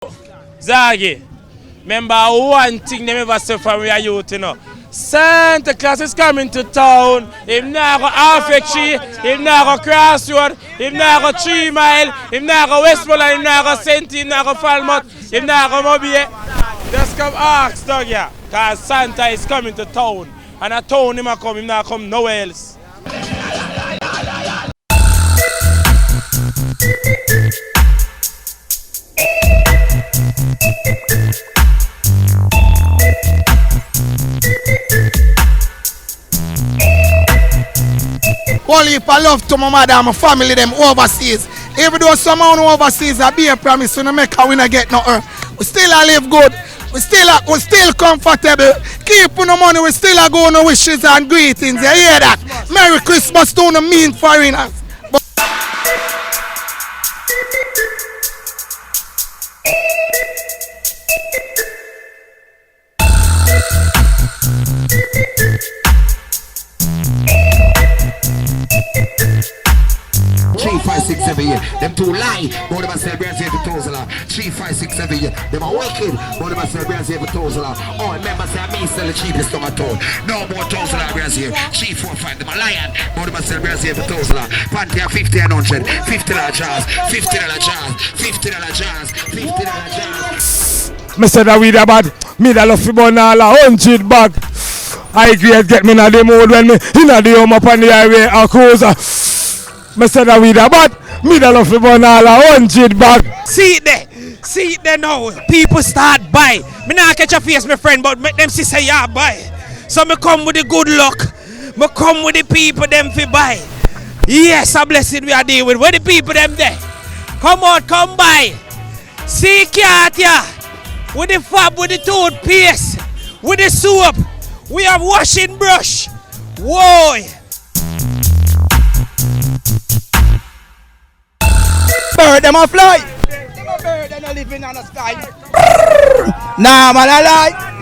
Zagi, remember one thing they ever say from we are youth, you know. Santa Claus is coming to town. If not go half tree, if not go Crossroad, if not go 3 Mile, if not go Westmoreland, if not go St. if not go Falmouth, if not go Mobile. Just come ask dog here, cause Santa is coming to town. And a town him not come nowhere else. Only if I love to my mother and my family them overseas. Even though someone overseas I be a promise to make a winner get no earth. We still a live good. We still comfortable. Keep on the money, we still a go on wishes and greetings. You hear that? Merry Christmas to the mean foreigners. Every year. Them too lie, but them celebrate every thousand. 3, 5, 6 every year. Them are wicked, but them celebrate every thousand. Oh, remember say me sell the cheapest on my town. No more thousand brands here. 3, 4, 5. Them are lion, but them celebrate every thousand. Panty are 50 and 100. $50 jars, $50 jars, $50 jars, $50 jars. Me said that we da bad. Me da love fi burn all 100 bag. I great get me na the mood when me inna the home up on the highway a cruiser. Me said that we da bad. Me da love fi burn all 100 bag. See it there now. People start buy. Me not catch a face, my friend, but make them see say yeah buy. So me come with the good luck. Me come with the people them fi buy. Yes, a blessing we are dealing with. Where the people them there? Come on, come buy. See cat here. With the fab, with the toothpaste, with the soap. We have washing brush. Whoa. Bird them a fly. Them a bird and a living on the sky. Nah man I lie.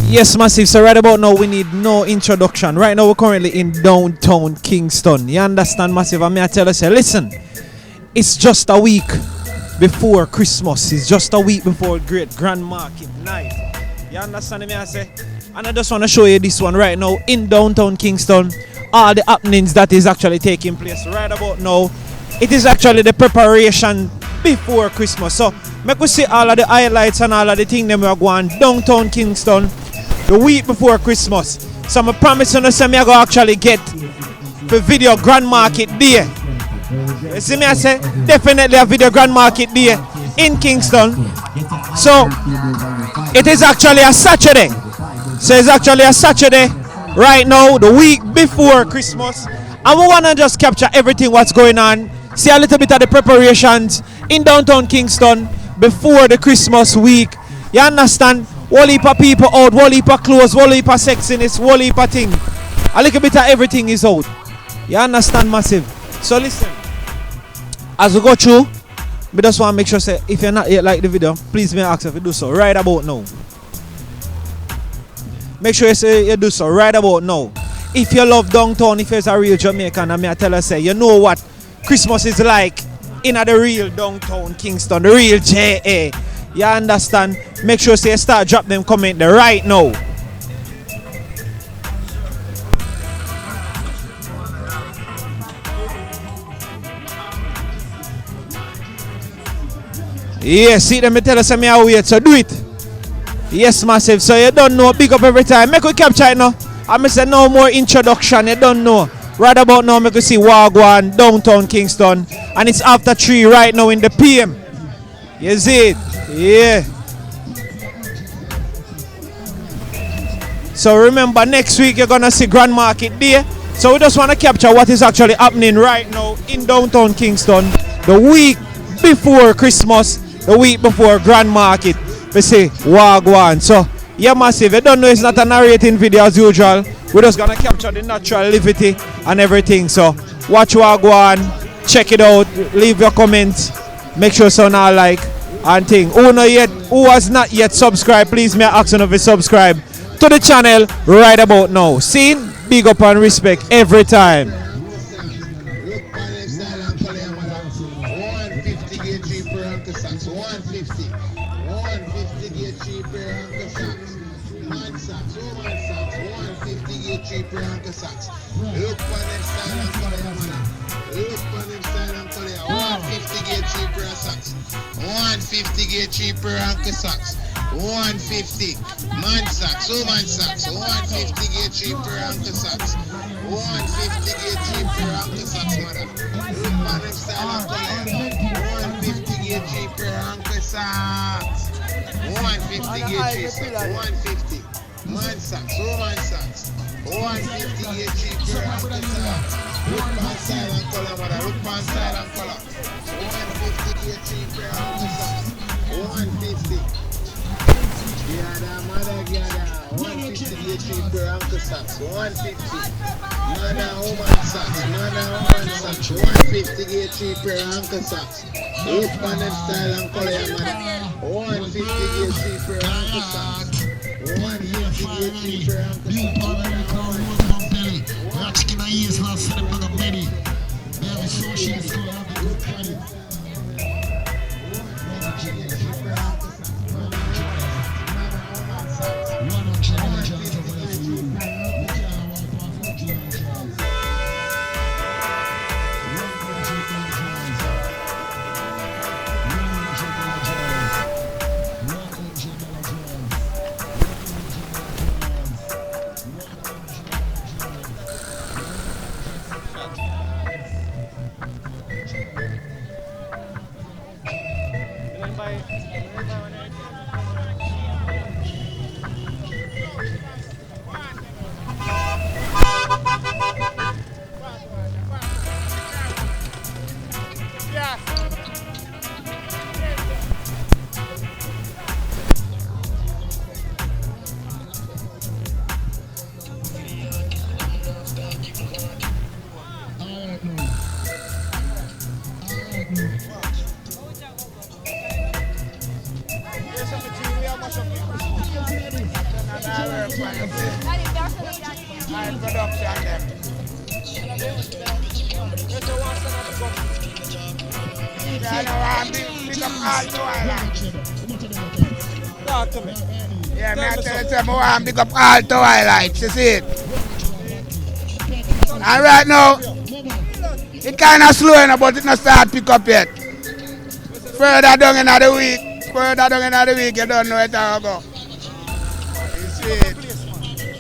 Yes, massive. So right about now we need no introduction. Right now we're currently in downtown Kingston. You understand, massive? And I tell you, say, listen, it's just a week before Christmas. It's just a week before Great Grand Market night. You understand me? I say, and I just want to show you this one right now in downtown Kingston. All the happenings that is actually taking place right about now. It is actually the preparation before Christmas. So make we see all of the highlights and all of the things that we are going downtown Kingston the week before Christmas. So I promise you, say me I go actually get the video Grand Market Day. You see me I say definitely a video Grand Market Day in Kingston. So it is actually a Saturday. So it's actually a Saturday right now, the week before Christmas. And we wanna just capture everything what's going on. See a little bit of the preparations in downtown Kingston before the Christmas week. You understand? Whole heap of people out, whole heap of clothes, whole heap of sexiness, whole heap of thing. A little bit of everything is out. You understand, massive? So listen, as we go through, we just want to make sure, say, if you're not yet like the video, please may I ask if you do so right about now. Make sure you say you do so right about now. If you love downtown, if you're a real Jamaican, I tell you, say, you know what Christmas is like in the real downtown Kingston, the real JA. You understand? Make sure you start drop them comment there right now. Yeah, see them, me tell us me how wait, so do it. Yes, massive. So you don't know, big up every time. Make we capture it now. I say no more introduction, you don't know. Right about now, make we see Wagwan, downtown Kingston. And it's after 3 right now in the PM. You see it? Yeah. So remember, next week you're gonna see Grand Market Day. So we just want to capture what is actually happening right now in downtown Kingston. The week before Christmas, the week before Grand Market. We say Wagwan. So yeah, massive. You don't know it's not a narrating video as usual. We're just gonna capture the natural liberty and everything. So watch Wagwan, check it out, leave your comments, make sure so now like and thing. Who has not yet subscribed, please may I ask you to subscribe to the channel right about now. Seen? Big up and respect every time. Look for them style and color, man. Look for them style and color. 150 get cheaper and socks. 150 get cheaper and socks. 150 man socks, woman socks. 150 get cheaper and socks. 150 get cheaper and socks, mother. Look for them style and color. 150 get cheaper and socks. 150 get cheaper. 150 man socks, woman socks. 150 get cheaper and socks. Look for style and color, mother. Look for style and color. 150 get cheaper and socks. 150. Gather, mother, gather. 150 get cheaper and socks. 150. Mother, woman socks. Mother, woman socks. 150 get cheaper and socks. Look for them style and color, mother. 150 get cheaper and socks. 150 get cheaper and socks. Chicken ears now, set them on the belly. They have a social school on the good body. Yeah, me I tell you something, I want to big up all Twilights, you see it? And right now, it kind of slow, but it not start pick up yet. Further down in the week, you don't know it how to go. You see it?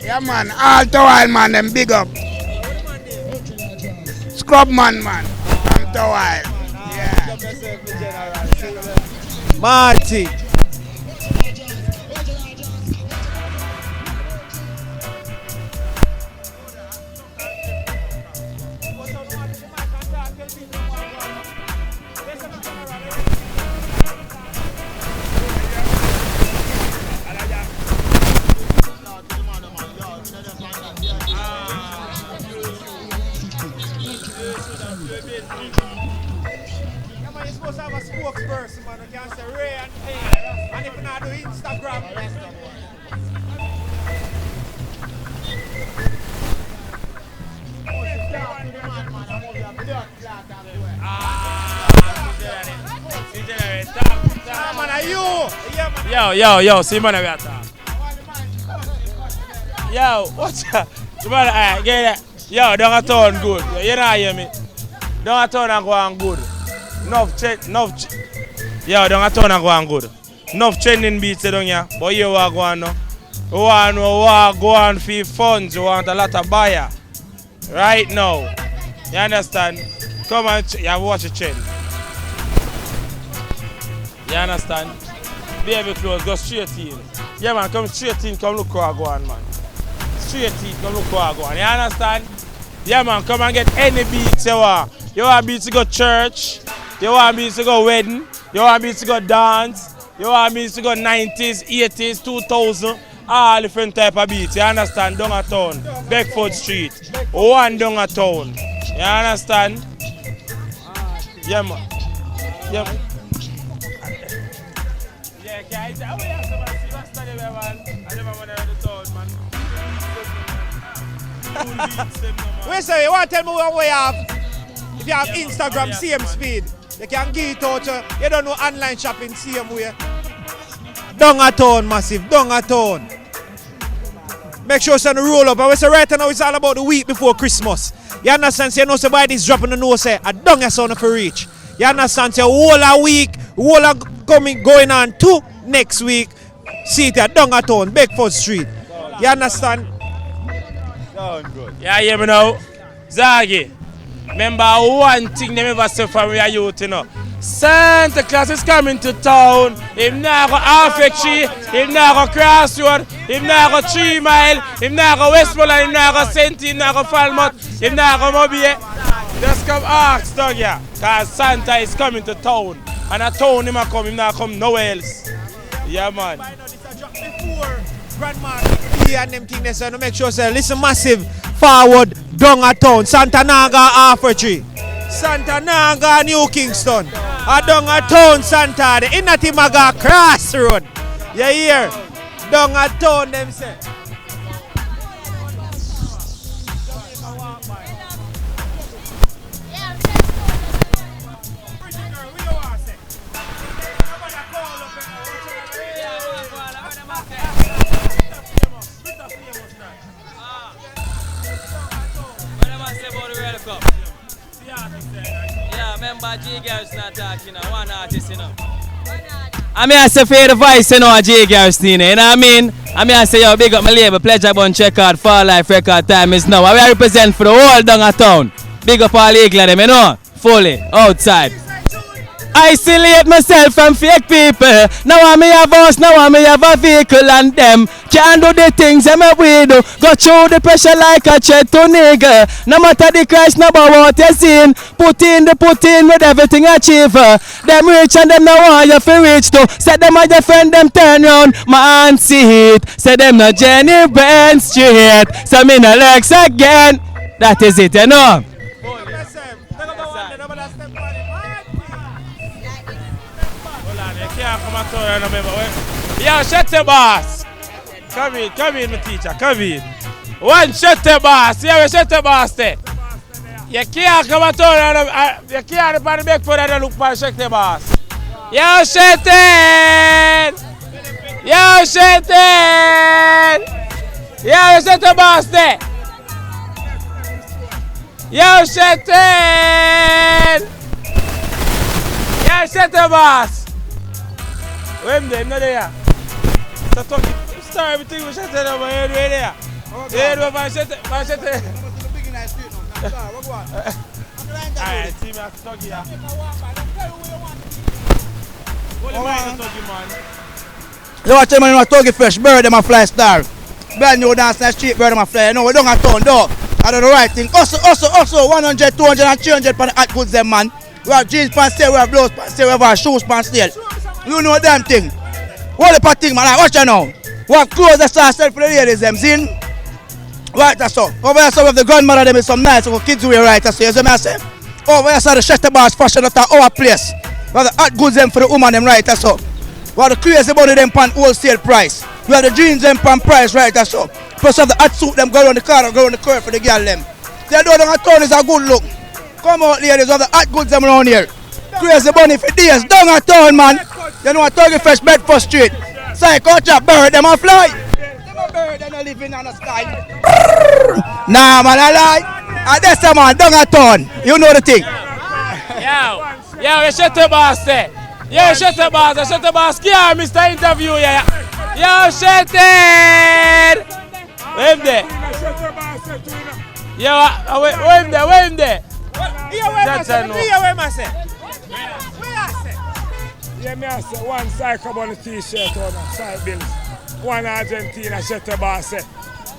Yeah, man. All the while, man. Them big up. Scrub man. From the while. Yeah. Marty. Spokesperson, man, you can say Ray and Pay. And if you not do Instagram, Yo, see man, we are talking. Yo, what's that? Alright, get it. Yo, don't a turn good. You know hear me? Don't a turn and go on good. Yo, don't a turn and go on good. Enough trending beats down here, but you are going now. You want to go on for funds, you want a lot of buyer. Right now. You understand? Come and you watch the trend. You understand? Baby clothes, go straight in. Yeah man, come straight in, come look how I go on, man. Straight in, come look how I go on. You understand? Yeah man, come and get any beats you want. You want beats to go church, you want beats to go wedding, you want beats to go dance, you want beats to go 90s, 80s, 2000, all different type of beats. You understand? Down a town, Beckford Street, one down a town. You understand? Yeah man. Yeah man. Guys, I will have some last time, man. I never want to the town, man. Wait, sir, you want to tell me what we have? If you have Instagram, same speed. You can get it out. You don't know online shopping, same way. Down a town, massive. Down a town. Make sure you roll up. And we say right now it's all about the week before Christmas. You understand? So you know somebody is dropping the nose, say, I don't get sound for reach. You understand? So whole a week, whole a going on to next week. See it at Dongaton, Beckford Street. You understand? Sound good. Yeah, hear me now. Zagi, remember one thing they never say from your youth, you know. Santa Claus is coming to town. If not go Affectionate, if not go Crossroad, if not go 3 Mile, if not go Westmoreland, if not go St. if not go Falmouth, if not go Mobile. Just come ask down here. Because Santa is coming to town. And a town him come, him not come nowhere else. Yeah man. Before Grandma and them things there, so make sure say listen massive forward down a town. Santa Naga Affectionate. Santa Naga New Kingston. A down a town Santa. The inner Timaga Crossroad. You hear? Down a town them say. Yeah, remember J Garrison not talking, one artist, you know. I mean, I say for the voice, you know, J Garrison, you know what I mean? I mean, I say, yo, big up my label, Pleasure Bunch Record, For Life Record, time is now. I represent for the whole down a town. Big up all eagle them, you know, fully, outside. Isolate myself from fake people. Now I may have house, now I may have a vehicle, and them can't do the things them we do. Go through the pressure like a threat to nigga. No matter the Christ, no matter what you seen. Put in with everything achieve. Them rich and them no want you for rich too. Say them are your friend, them turn round, man see it. Say them no Jenny Ben straight. So me no legs again. That is it, you know. Yo, shut the boss. Come in, my teacher, come in. One, shut the boss. Yeah, shut the boss there. You can't come at all. You can't run back for that and look for shut the boss. Yo, shut it. Yo, shut it. Yo, shut the boss there. Yo, shut it. Yo, shut the boss. Wait a minute, not there. So talk, start everything we shut it over here, right there. Yeah, machete. Alright, see me at Tuggy here. You watch them in a Tuggy fresh, bird them a fly star. Brand new dance in the street, bird them a fly. No, we don't have town, though. I do the right thing. Also, 100, 200 and 300 for the hot goods them, man. We have jeans pants sale, we have blouse pants sale, we have our shoes pants sale. You know damn thing. What the thing, man, like, watch you now. We have clothes that start sell for the ladies, them, see? Right, that's all. Over here, some of the grandmother, them is some nice kids wear, right, that's all. You see me, I say? Over here, the Chester Bars fashion at our place. We have the hot goods them for the woman, them, right, that's all. We have the crazy body them pan wholesale price. We have the jeans them pan price, right, that's all. Plus have the hot suit them go around the car, go around the curve for the girl them. They know the town is a good look. Come out ladies, we have the hot goods them around here. Crazy bunny for days, down a town, man. You know a Tuggy Fresh Bedford Street. Psychotrap bird, them a fly. Them a bird, them a living on the sky. Nah, man, I lie. And that's a man, down a town. You know the thing. Yo, we shut the boss there. Yo, shut the boss. Yeah, Mr. Interview, yeah. Yo, shut it. Where there? Yo, where there? Yeah, me I say one cycle on the t-shirt on the side bills. One Argentina shirt the boss say.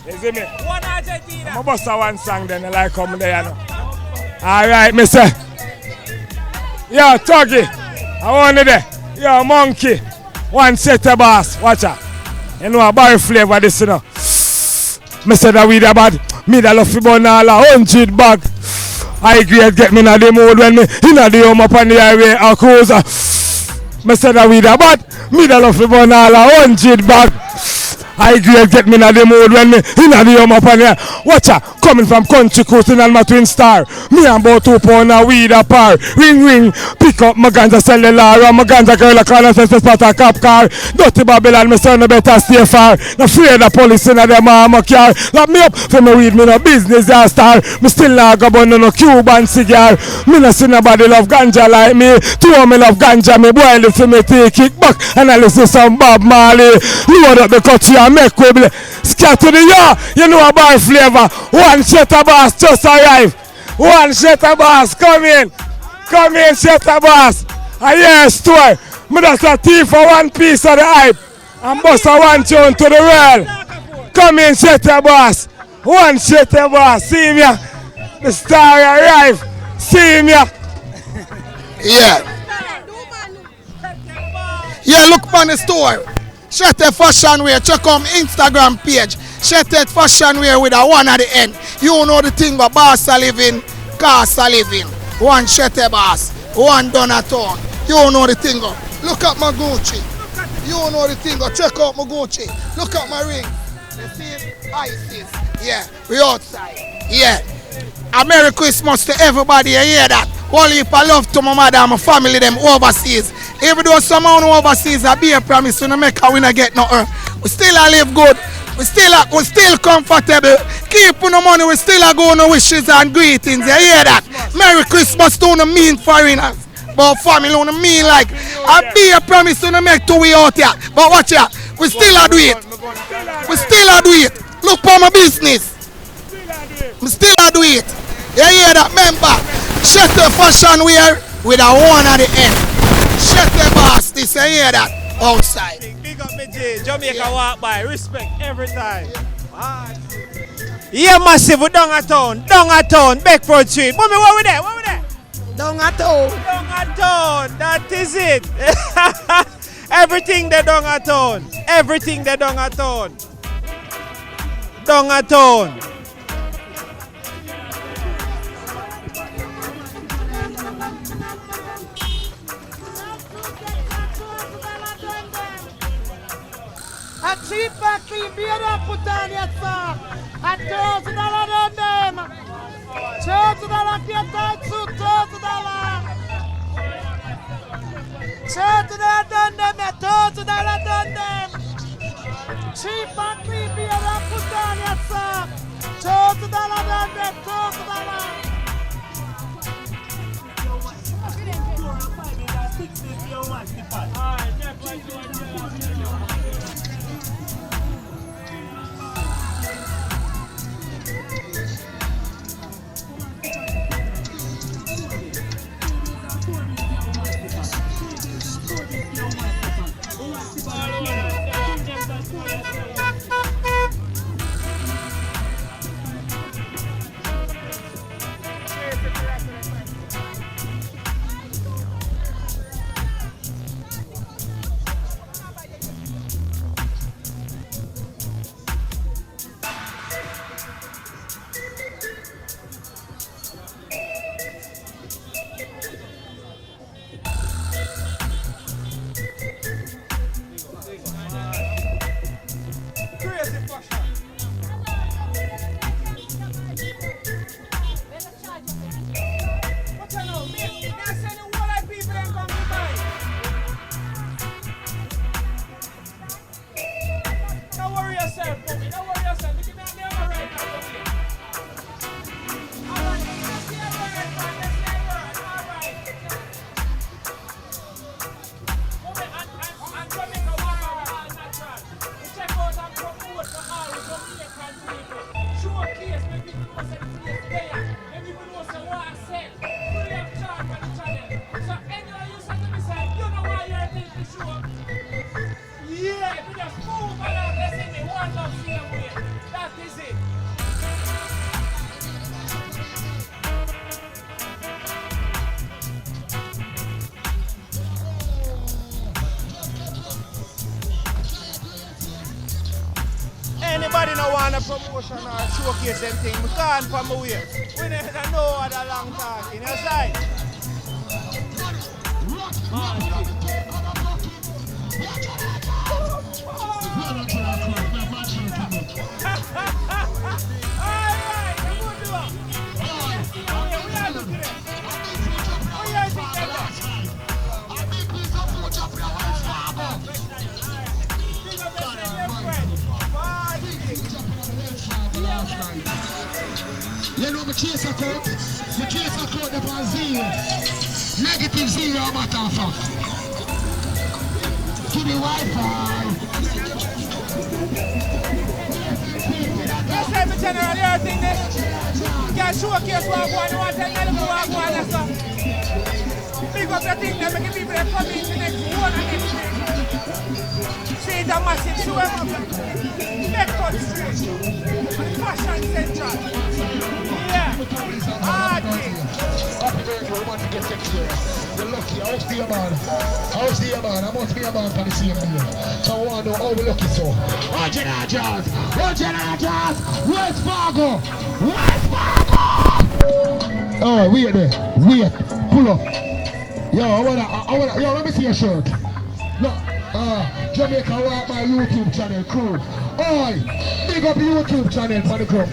You see me? One Argentina. I'm about to one song then I like come there, you know. Alright, me say. Yo, Tuggy. I want it there. Yo, Monkey. One set the boss. Watch out. You know a barrel flavor this, you know. Me say that we the bad. Me that love to burn all 100 bag. I grade get me in the mood when me in the home up on the highway a cruiser. Me say that we the bad. Me that love to burn all 100 bag. I grade get me in the mood when me in the home up on the watch out. Coming from country coasting and my twin star. Me and about 2 pound of weed a par. Ring. Pick up my ganja cellular. And my ganja girl a call and says spot a cop car. Dirty Babylon, me son no better stay far. No afraid of police in a them armor car. Lock me up for me weed, me no business a star. Me still not go burn no Cuban cigar. Me no see nobody love ganja like me. 2 me love ganja, me boil it for me take it back. And I listen some Bob Marley. Load up the country and make we scatter the yard. You know a bar flavor. One shutter boss just arrived. One shutter boss, come in, shutter boss. I hear a story. Me just a thief for one piece of the hype. And bust a one tune to the world. Come in, shutter boss. One shutter boss. See me. The star arrived. See me. Yeah, look on the store. Shutter Fashion Wear. Check out my Instagram page. Shutter Fashion Wear with a 1 at the end. You know the thing about boss are living, cars are living. One Shutter boss, one Donaton. You know the thing. Look at my Gucci. You know the thing. Check out my Gucci. Look at my ring. You see it? Isis. Yeah, we outside. Yeah. A Merry Christmas to everybody. You hear that? All heap of love to my mother and my family them overseas. Even though someone overseas I be a promise to make a winner get no we still a live good. We still comfortable. Keep on the money, we still a go no wishes and greetings. You hear that? Merry Christmas to the mean foreigners. But family on the mean like I be a promise to make to we out here. But watch out, we still a do it. We still a do it. Look for my business. We still a do it. You hear that? Remember, Shutter Fashion Wear with a 1 at the end. Shutter boss, this you hear that? Outside. Big up me J, Jamaica walk by, respect every time. Yeah, massive, we down a town, Beckford Street. Mommy, what we there? Down a town. That is it. Everything they down a town. Down a town. A cheap factory beer up put on your song. And $1,000 on them. $1,000 get tight suit, $1,000. $1,000 done them, $1,000 done them. Cheap factory beer up put on your song. $1,000 done them, $1,000. Anybody no want a promotion or showcase them thing, we can't from away. We never know what a long talking, you say? You know, my case account upon zero. Negative zero, matter of fact. To the Wi-Fi. Let's have a general here thing there. You can showcase what you want to tell them what you want to big up the thing that make people that come in the next one and next week. See the massive show up. Record Street. Fashion Central. Yeah. Hard thing. Happy birthday, we want to get next year. You're lucky. How's the man? How's the man? I must be a man for the same day. So I want to know how we lucky so. Original Jazz! Original Jazz! West Fargo! West Fargo! Oh, wait there. Wait. Pull up. Yo, let me see your shirt. Look, Jamaica Walk my YouTube channel, crew. Oi, big up YouTube channel for the crew.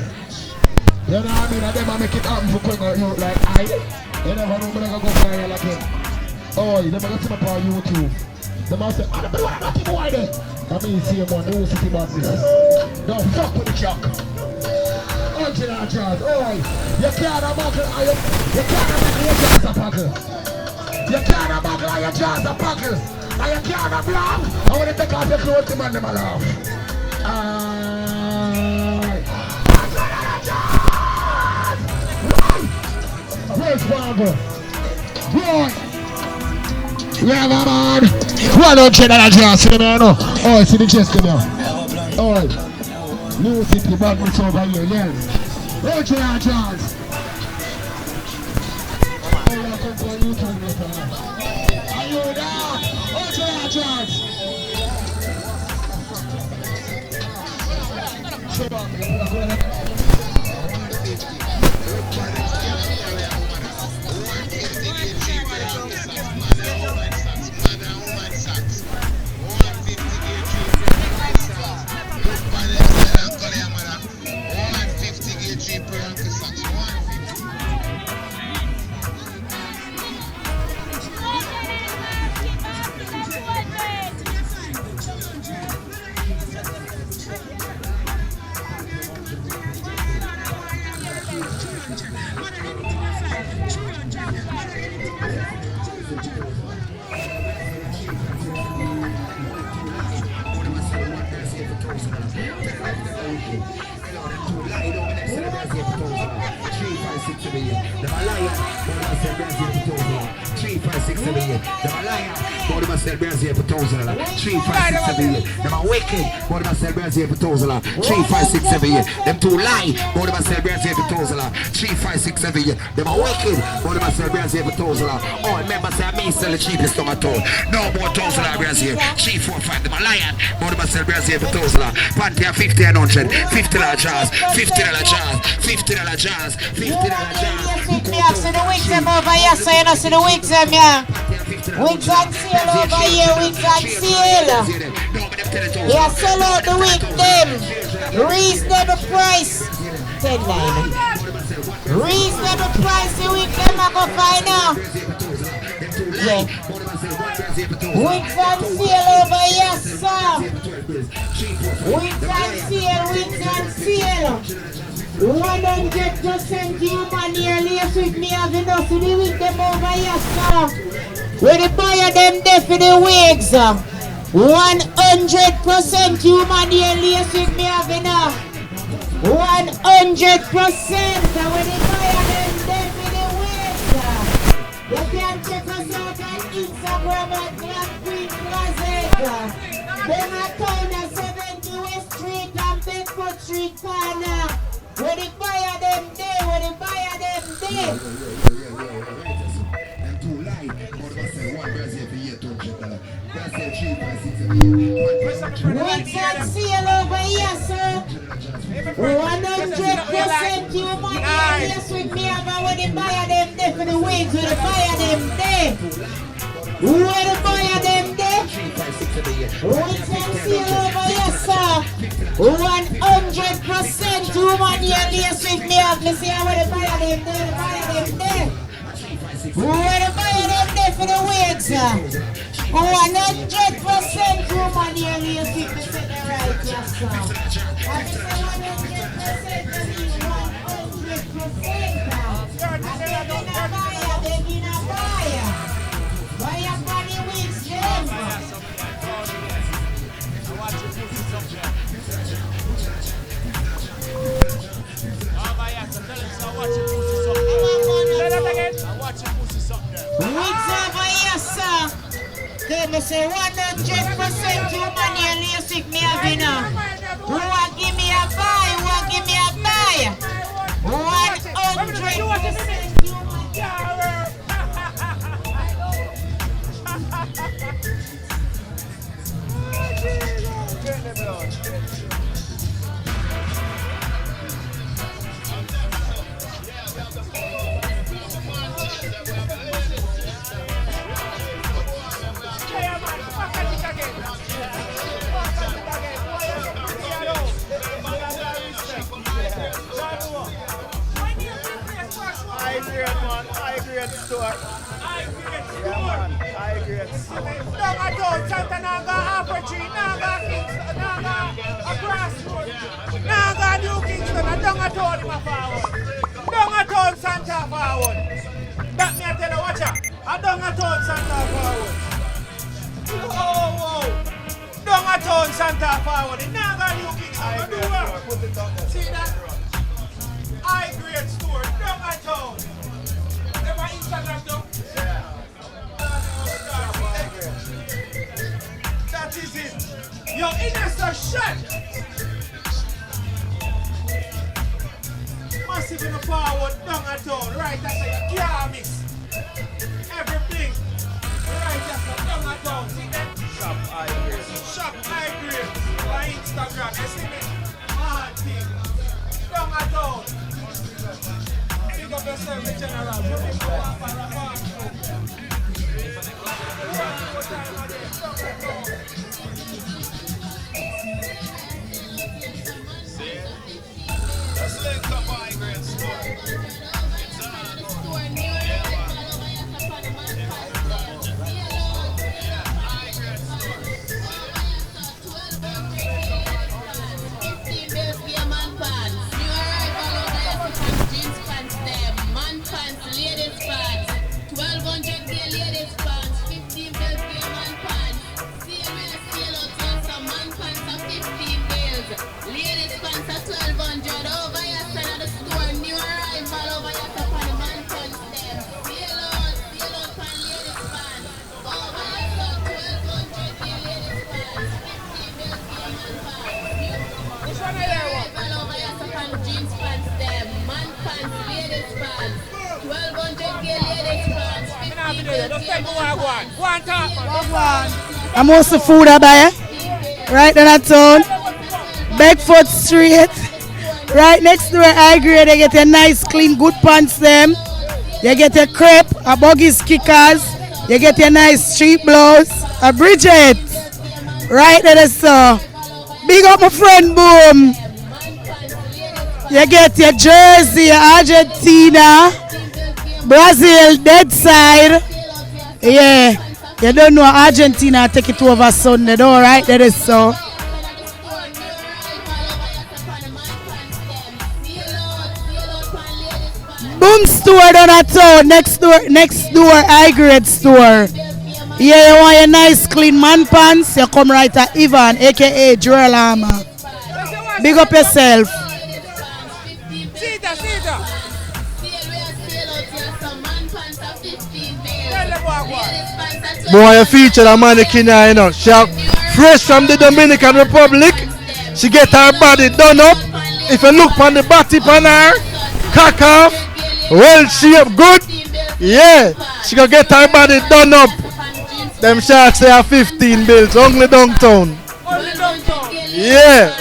You know what I mean? And them make it happen for Quenga youth like I. You never know when I go viral again. Oi, them going to see my on YouTube. Them all say, I got the boy there. I mean, see him on the city buses. Don't fuck with the truck. Original Jazz. Oi, you can't buckle, you can't buckle your jazz a buckle. You can't buckle your jazz a buckle. And you can't block. I want to take off your clothes to man them a laugh. Where's Fargo? Boy! Yeah, man! $100 jazz, see the man, no? Oh, see the chest in there. Oh, New City Badminton over here, yes. $100 jazz. Are you there? $100 jazz. Them two lie, but them sell brands here for $1,000. 3, 5, 6, 7 years. Them are wicked, but them sell brands here for $1,000. Oh, remember, say I sell the cheapest on at all. No more $1,000 brands here. 3, 4, 5, them are lying, but them sell brands here for $1,000. Panty are 50 and 100, $50 jazz, $50 jazz, $50 jazz, $50 jazz. Me have see the wigs them over here, so you know see the wigs them here. Wigs on sale over here, wigs on sale. Yeah, sell out the wig them. Reasonable price. 10.9. Reasonable price the wig them I go find now. Yeah. Wigs on sale over here, sir. Wigs on sale, wigs on sale. 100% human here, lace with me having us to the wig them over here, sir. Where the buyer them there for the wigs, 100% human here, lace with me having us. And when you buy them, then for the winter. You can check us out on Instagram at Black Queen Closet. Then I town at 70 West Street and Bedford Street corner. When you buy them there, when you buy them there. What's that seal over here, sir? 100% human yes with me about when they buy them there for the wings, when they buy them there. When they buy them there. What's that seal over here, sir? 100% human yes with me about me see how they buy them there, they buy them there. When they buy them there for the wings, sir. 100% human here, you see me say the right, yes, sir. I say 100% that is 100% now. I say begging a buyer. Buyer for the weeks, them. Weeks over here, sir. They me say 100% human here, music me having now. Who want give me a buy? Who want give me a buy? 100% human. High grade store. High grade store. Down at all, Santa Naga, Upper Tree, Naga, Kingston, Naga, across road. Naga, New Kingston, and down at all, my forward. Down at all, Santa forward. That me I tell you, watch out. And down at all, Santa forward. Oh. Down at all, Santa forward. Naga, New Kingston, do well. See that? High grade store, down at all. Never Instagram though? Yeah. That is it. Yo, Ines shot. Massive in the forward, down at all. Right after you can't mix. Everything. Right after, down at all. See that? Shop high grade. Shop high grade. By Instagram. You see me? Mad thing. Down at all. Pick up yourself in general. Let's link up high grade store. I'm also food I buy right down at town. Bedford Street. Right next to where high grade, you get a nice clean good pants them. You get a crepe, a buggies kickers, you get a nice street blouse, a Bridget. Right there so. Big up my friend Boom. You get your jersey, Argentina, Brazil, dead side. Yeah. You don't know Argentina take it over Sunday, though, right? That is so. Boom store down at town, next door, high grade store. Yeah, you want your nice clean man pants, you come right at Ivan, aka Joel Armour. Big up yourself. Boy, you feature a mannequin here, you know. She fresh from the Dominican Republic. She get her body done up. If you look on the body on her, cock off, well shaped, good. Yeah, she gonna get her body done up. Them sharks say are 15 bills, only downtown. Yeah.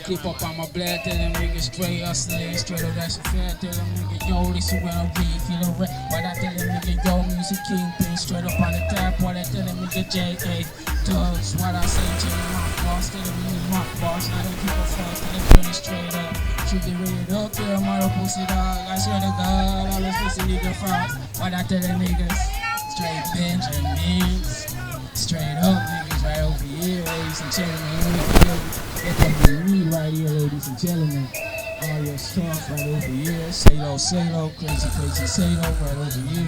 Clip up on my blood, tell them niggas straight hustling, straight up that's a fair. Tell them niggas, yo, this is where I'm being, feel the rap. But I tell them niggas, yo, music kingpin, straight up on the tap. While I tell them niggas, J.A. Tugs, what I say, J. Rock boss, tell them niggas, rock boss. Now them people fuck, tell them turn it straight up. Shoot the red up there, mother pussy dog. I swear to God, all this pussy nigga frost. But I tell them niggas, straight Benjamins, straight up niggas right over here, ladies and gentlemen. Get that me right here, ladies and gentlemen. All your stuff right over here. Say lo, crazy, say lo right over here.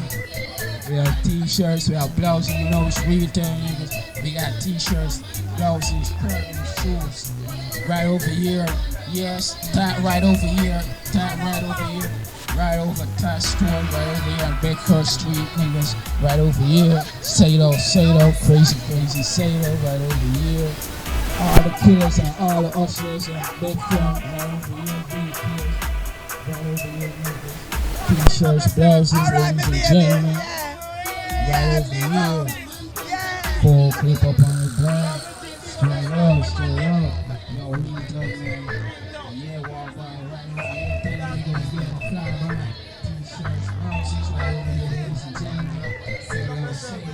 We have t-shirts, we have blouses, you know it's retail niggas. We got t-shirts, blouses, curtains, shoes. Right over here. Yes, that right over here. That right over here. Right over Tash Store, right over here on Bedford Street, niggas. Right over here. Say lo, crazy, say lo right over here. All the killers and all the ushers and big front, right over here, right over here, niggas. T-shirts, blouses, ladies and gentlemen. Right over here. Full clip up on the ground. Straight up. Yo, we need man. Yeah, walk by right over here. Tell them niggas get a fly by. T-shirts, blouses, right over here, ladies and gentlemen. Say it.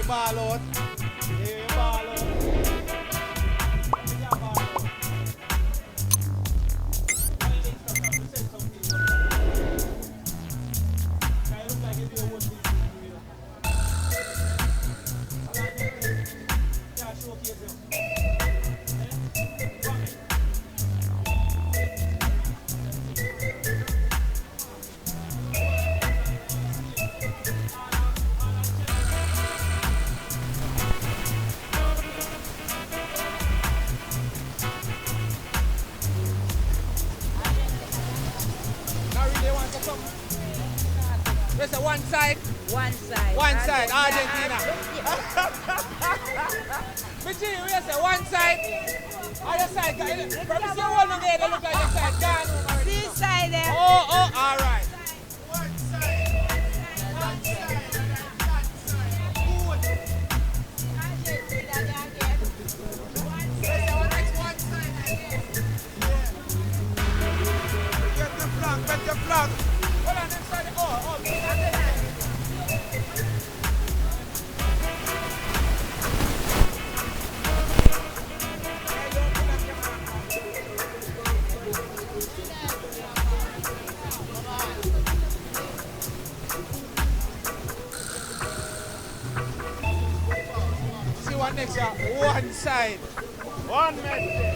Balot. Balot. Where's the one side? One side. One side, Argentina. But you say one side. Other side. From the same one again, they look like the side. Gone. This side there. Oh, all right. One side. One side. Get the flag. Hold on, inside. See what next year? One side. One message.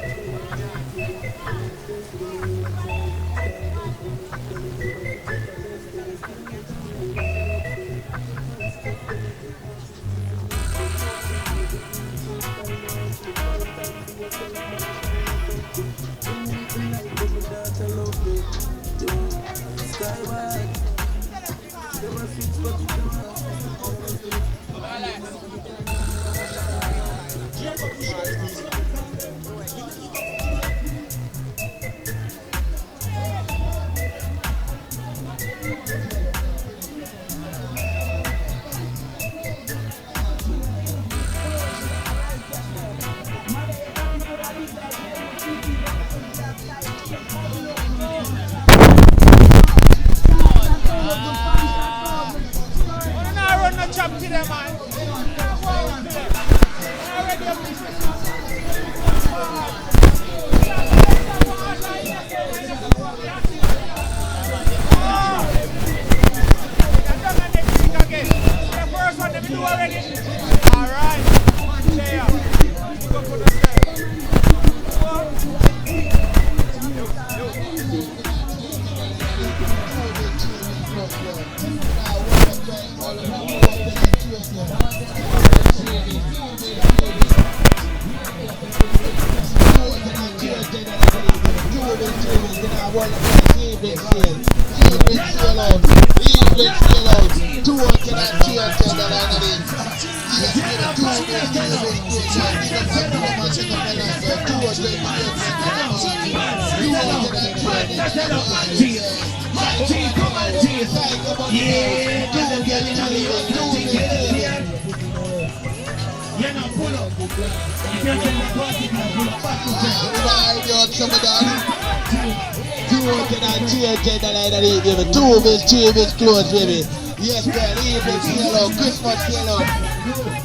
Two big clothes, baby. Yes, girl, even sale out, Christmas sale out.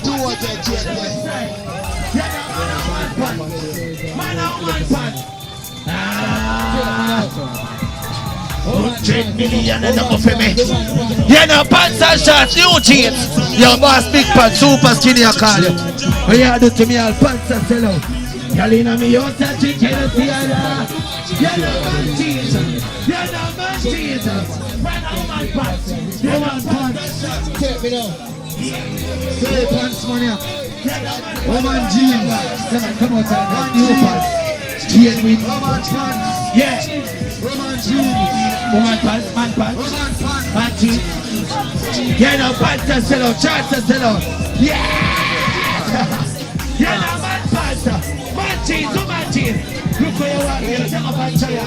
200 changes. $100 million enough for me. You know, pants and shorts, new jeans. Your boss, big pants, super skinny, I call you. What you do to me, all pants and sell out. Y'all in me, you're such a jealous theater. You know, man, Jesus. You know, man, Jesus. When I'm on pants, you want pants. Take me down. Say pants, money. Woman jeans. Come out and new pants. Jeans with woman pants. Yeah. Woman jeans. Woman pants, man pants. Woman pants. Man jeans. You know, pants and sell out. Charts and sell out. Yeah. You know, man pants. Man jeans, woman jeans. Look where you are, you're talking about Chaya.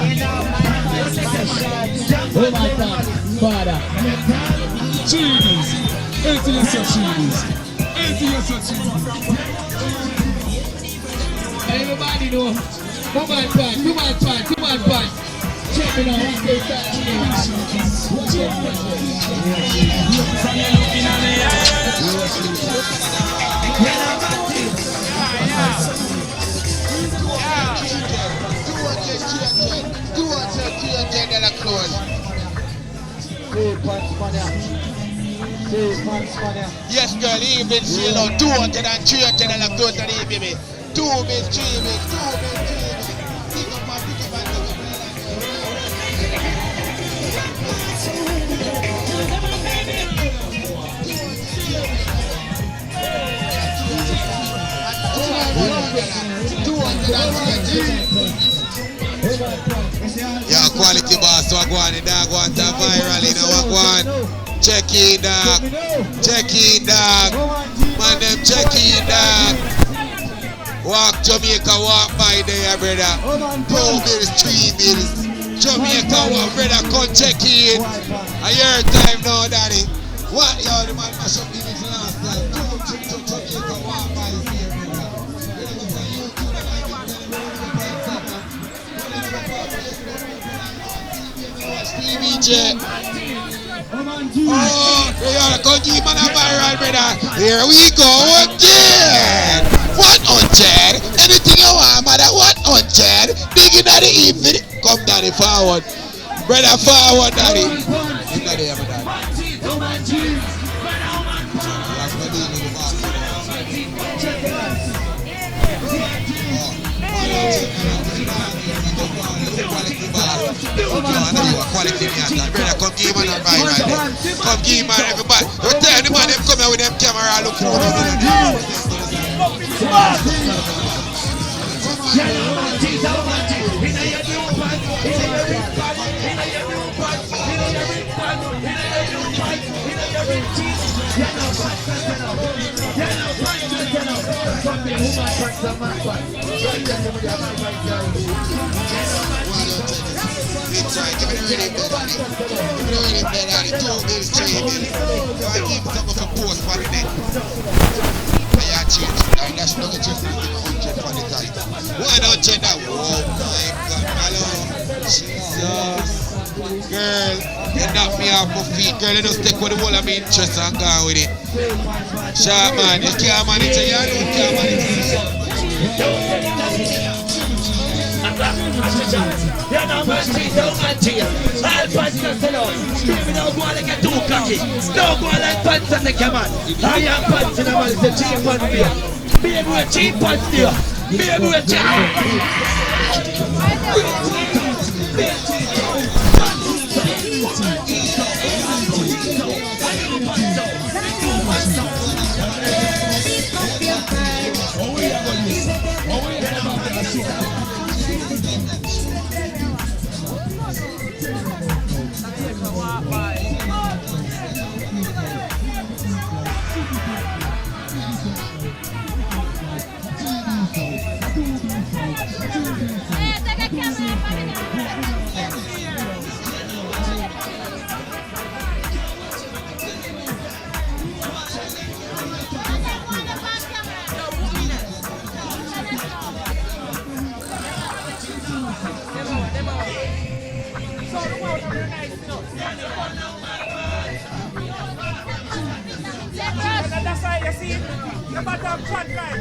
Oh my God, Father. Cheese. 80 years of cheese. 80 years of cheese. Everybody know. Woman pants. Check it out. Yes, girl, even sale out 200 and 300 and totally, baby. 2 big, 3 big, 2 big, 3 big. Pick up and pick up and pick up. Yeah, quality boss, so I Wagwan, the dog want a viral, you know, Wagwan. Check it, dog. Check it, dog. Man, them check it, dog. Walk Jamaica, walk by there, brother. 2 bills, 3 bills. Jamaica, walk, brother, come check it. A year time now, daddy. What, yo, the man mash up the little last time. Jamaica, walk by here, brother. Stevie J. Oh, we come give man a viral, brother. Here we go again. 100. Anything you want, mother. 100. Digging at the infant. Come, daddy, forward. Brother, forward, daddy. You got it, daddy. Quality man, brother, come give man a viral. Come give man everybody. You tell the man them come here with them camera looking girl, you knock me off my feet, girl. You just take what the whole of me interest and go with it. Sharp man, you can't manage it, you can't manage it. You're not much trees, don't want to you. All pants are still on. Baby, don't go and get too cocky. Don't go like pants on the camera. I am pants in the man, it's a cheap pants there. Baby, we're cheap pants there. Baby, we're cheap. That's why you see the bottom front line.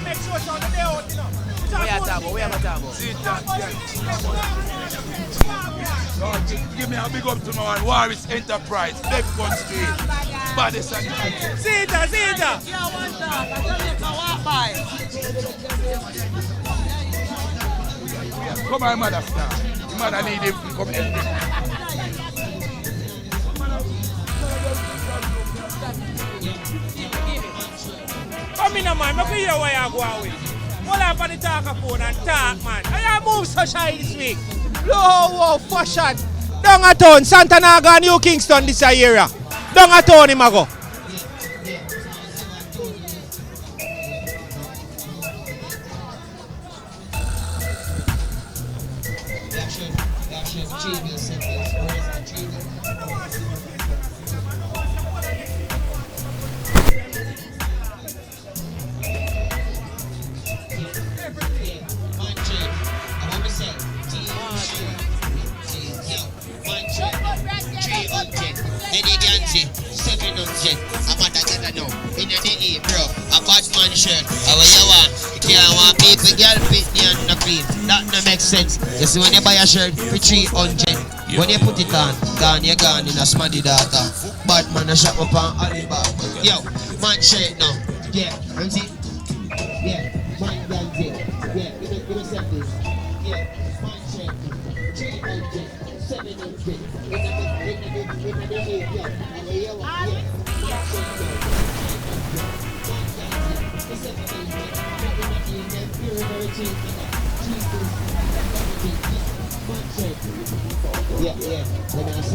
Make sure it's on the day out, you know. We have a table. Give me a big up to my one, Warris Enterprise, Defcon Street, Baddest and Zeta. Come on, mother star. The mother need him to come help him. Come in, man. Look here where you go away. Hold up on the talk-a-phone and talk, man. I move so shy this week. Low, fashion. Down a town, Santa Naga, New Kingston, this area. Down a town, him a go. Sense. You see when you buy a shirt for 300, when you put it on, you're gone in a smarty data. Bad man a shop up on Alibaba. Yo, man shirt now. Yeah, and see? Yeah, man girl thing. Yeah, you know this. Yeah, man shirt. 300, 700. In the Yeah, yeah. Let me ask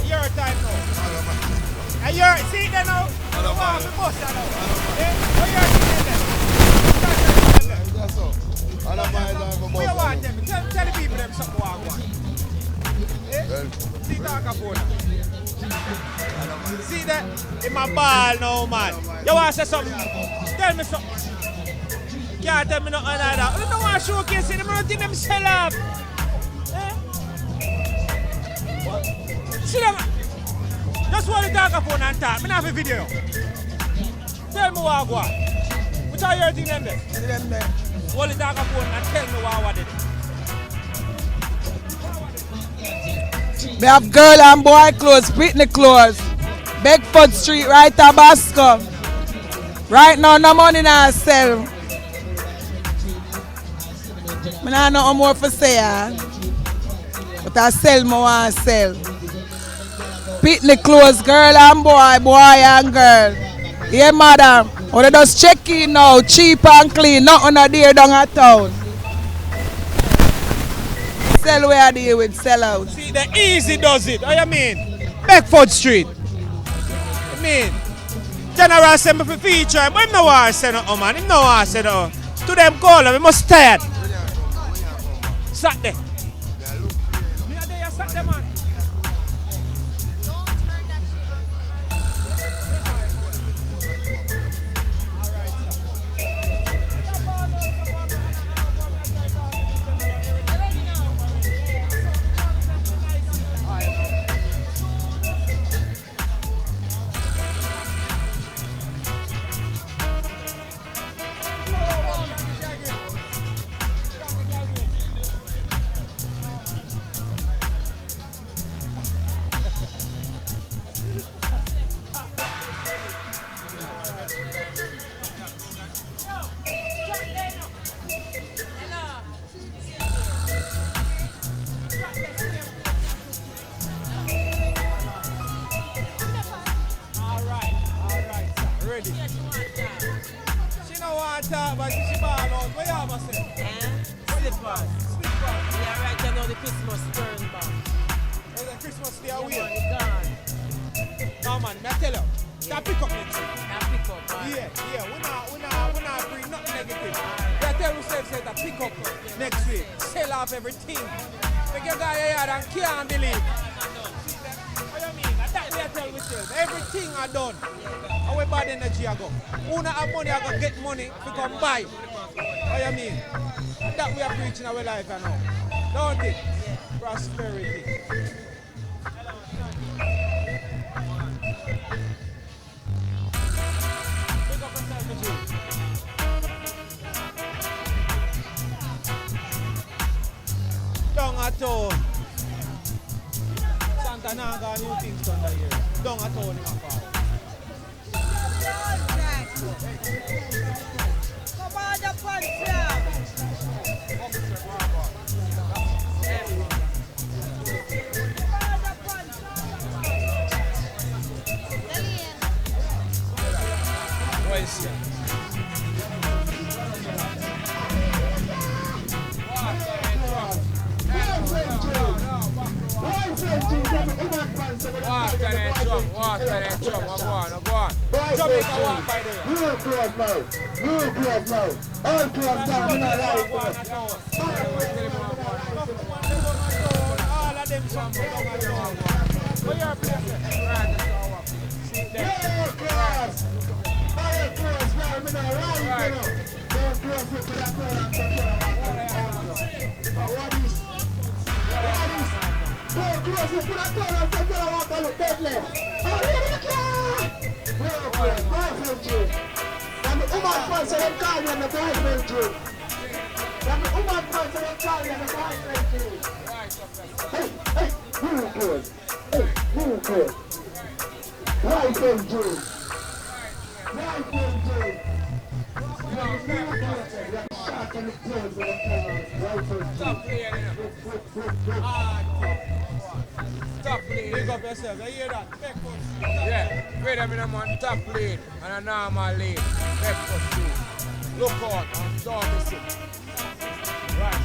Your time now. And you're see that now? I don't want to bust that now. What you're seeing there? That's all. I don't mind that for both. Want them? Tell the people them something what I want. See talk about see that? In my ball now, man. You want to say something? Tell me something. Can't tell me nothing like that. You don't want to showcase them. I don't think them sell up. See them? Just want to talk about and talk. I don't have a video. Tell me what I want. Which are your thing them there? Hold the talk about and tell me what I want. We have girl and boy clothes, Britney clothes. Beckford Street, right Tabasco. Right now, no money now sell. I don't know more for say, but I sell more and sell. Britney clothes, girl and boy, boy and girl. Yeah, madam. Oh, they just check in now, cheap and clean, nothing a there down at town. Sell where I deal with, sell out. See, the easy does it. What you mean? Beckford Street. I mean, General Assembly for feature, but him no want to say nothing, man. Him no want to say nothing. To them call them, we must tired. Sat there. Sat there, man. Our life and all. Don't it? Prosperity. Down at all. Santa Naga and New Kingston that year. Down at all in my power. Come on, the punch. Jamaica walk by there. Real close now. Real close now. All close down. All of them some where your place? See them. Real close. Real close now. Me not right. Real close to that corner. What is? Real close to that corner. I want to look deadly. I'm the woman person that call me on the boyfriend too. I'm the woman person that call me on the boyfriend too. Hey, move good. Hey, move good. Right into. Right into. Stop playing, Stop playing. Pick up yourself. You hear that? Yeah. Wait a minute, man. Top lane and a normal lane. Left foot through. Look out and don't miss it. Right.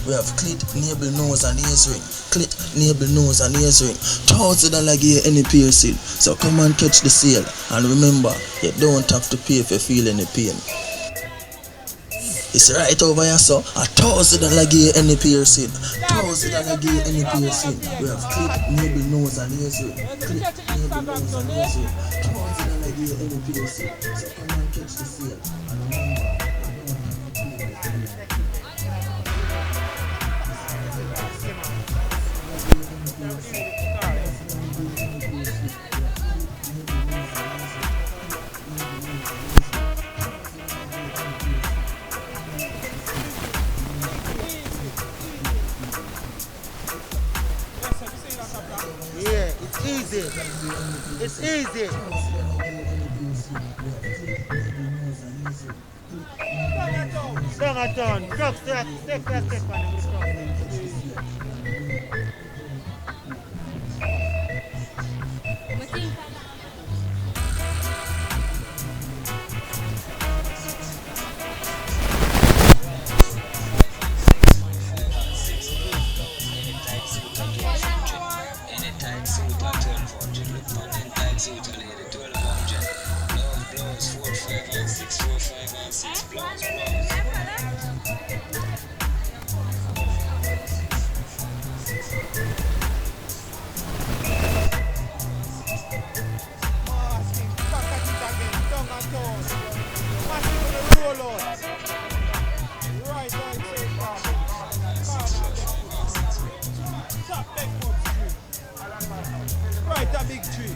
We have clit, navel, nose, and ears ring. Clit, navel, nose, and ears ring. $1,000 gear any piercing. So come and catch the sale. And remember, you don't have to pay if you feel any pain. It's right over here, so $1,000 gear any piercing. $1,000 gear any piercing. We have clit, navel, nose, and ears ring. Clit, navel, nose, and ears ring. $1,000 gear any piercing. So come and catch the sale. And remember, yeah, it's easy. It's easy. Don't a turn. Drop step on him. Right, a big tree.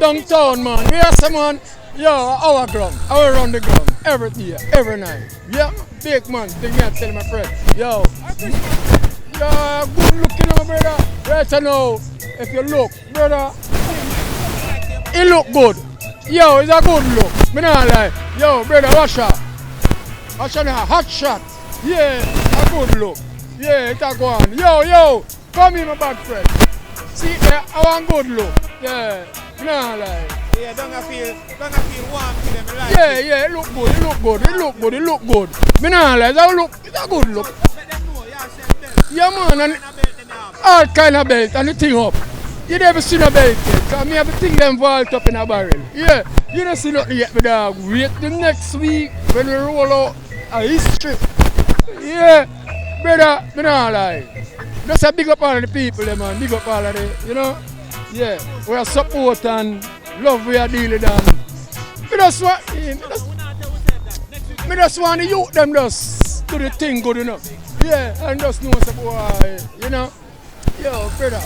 Downtown, man. We are some man. Yo, our ground. I run the ground every day, every night. Yeah, big man. Thing I tell my friend. Yo, good looking, my brother. Right now, if you look, brother, he look good. Yo, it's a good look. Me not lie. Yo, brother, watch out. Watch out now, hot shot. Yeah, a good look. Yeah, it's a go on. Yo, come here, my bad friend. See, I want good look. Yeah, me not lie. Yeah, don't feel warm to them. Like yeah, it look good. Me not lie, it's a good look. Yeah, man, and all kind of belt and the thing up. You never seen a belt yet, because me have the thing them vault up in a barrel. Yeah, you don't see nothing yet, my dog. Wait the next week when we roll out a history. Yeah, brother, me not lie. Just a big up all of the people, man. Big up all of the, you know. Yeah, we are support and love we are dealing on. Me just want the youth them just do the thing good enough. Yeah, and just know some boy, you know. Yo, brother.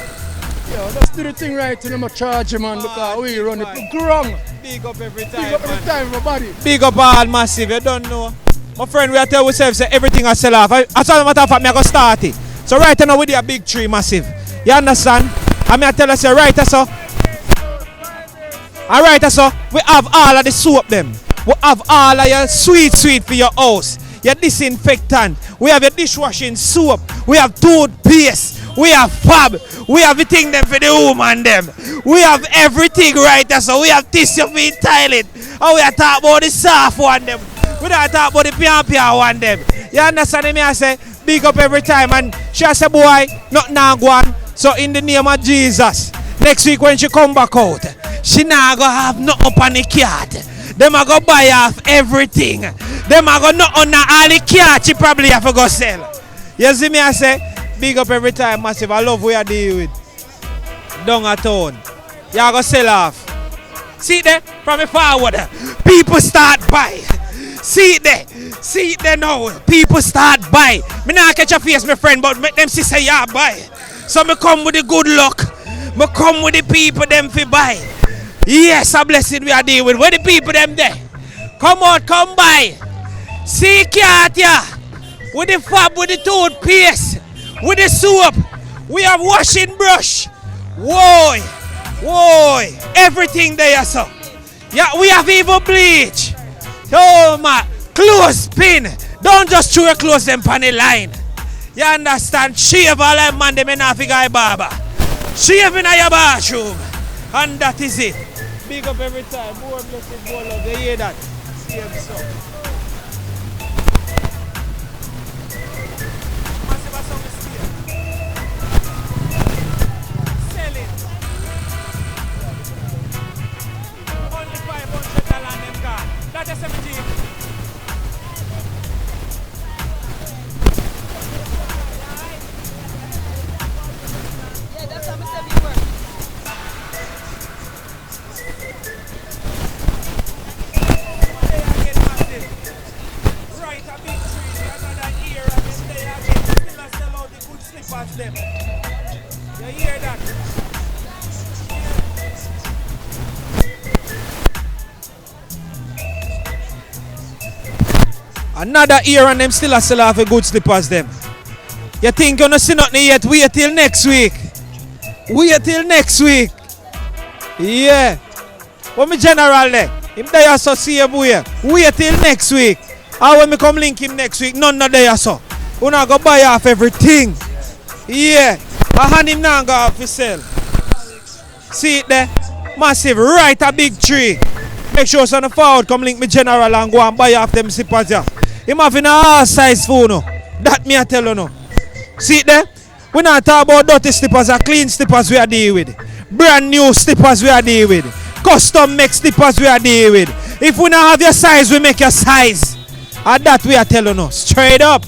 Yo, just do the thing right and I'm charge you, man, because we run it ground. Big up every time. Big up every time, everybody. Big up all massive, you don't know. My friend, we are tell ourselves say everything I sell off. As a matter of fact, I go start it. So right now with a big tree massive. You understand? I tell us right so. Alright so, we have all of the soap them. We have all of your sweet for your house. Your disinfectant. We have your dishwashing soap. We have toothpaste. We have fab. We have everything them for the woman them. We have everything right there. So we have tissue for the toilet. And we are talking about the soft one them. We don't talk about the pian one them. You understand me? I say, big up every time. And she say, boy, not now go on. So in the name of Jesus, next week when she come back out, she not gonna have nothing up on the card. Them are gonna buy off everything. Them are gonna not on all the card she probably have to go sell. You see me? I say, big up every time, massive. I love what you deal with. Down a town. You are gonna sell off. See there? From the forward. People start buy. See there now. People start buy. Me not catch your face, my friend, but make them see say yeah buy. So me come with the good luck. Me come with the people them fi buy. Yes, a blessed we are dealing with. Where the people them there? Come out, come buy. See cat here. With the fab, with the toothpaste, with the soap. We have washing brush. Whoa. Everything there, so. Yeah, we have even bleach. Oh my, clothespin. Don't just throw your clothes them on the line. You understand? Shave all them man them in a guy barber. Shave in your bathroom. And that is it. Big up every time. More blessed, more love. You hear that? Same stuff. Massive song is here. Sell it. Only $500 on them car. That's a 17. Yeah, that's how Mr. B works. Them. You hear that? Another year and them still a sell off a good slippers them. You think you're not see nothing yet? Wait till next week. Yeah. What me general there? Him there so see you boy. Wait till next week. And when me come link him next week, none of there so. We not go buy off everything. Yeah, I hand him now go off for sale. See it there? Massive, right a big tree. Make sure son of forward come link me general and go and buy off them slippers here. Him having a all size phone no. That me I tell you no. See it there? We not talk about dirty slippers or clean slippers we are dealing with. Brand new slippers we are dealing with. Custom make slippers we are dealing with. If we not have your size, we make your size. And that we are telling you no. Straight up.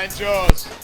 and Joes.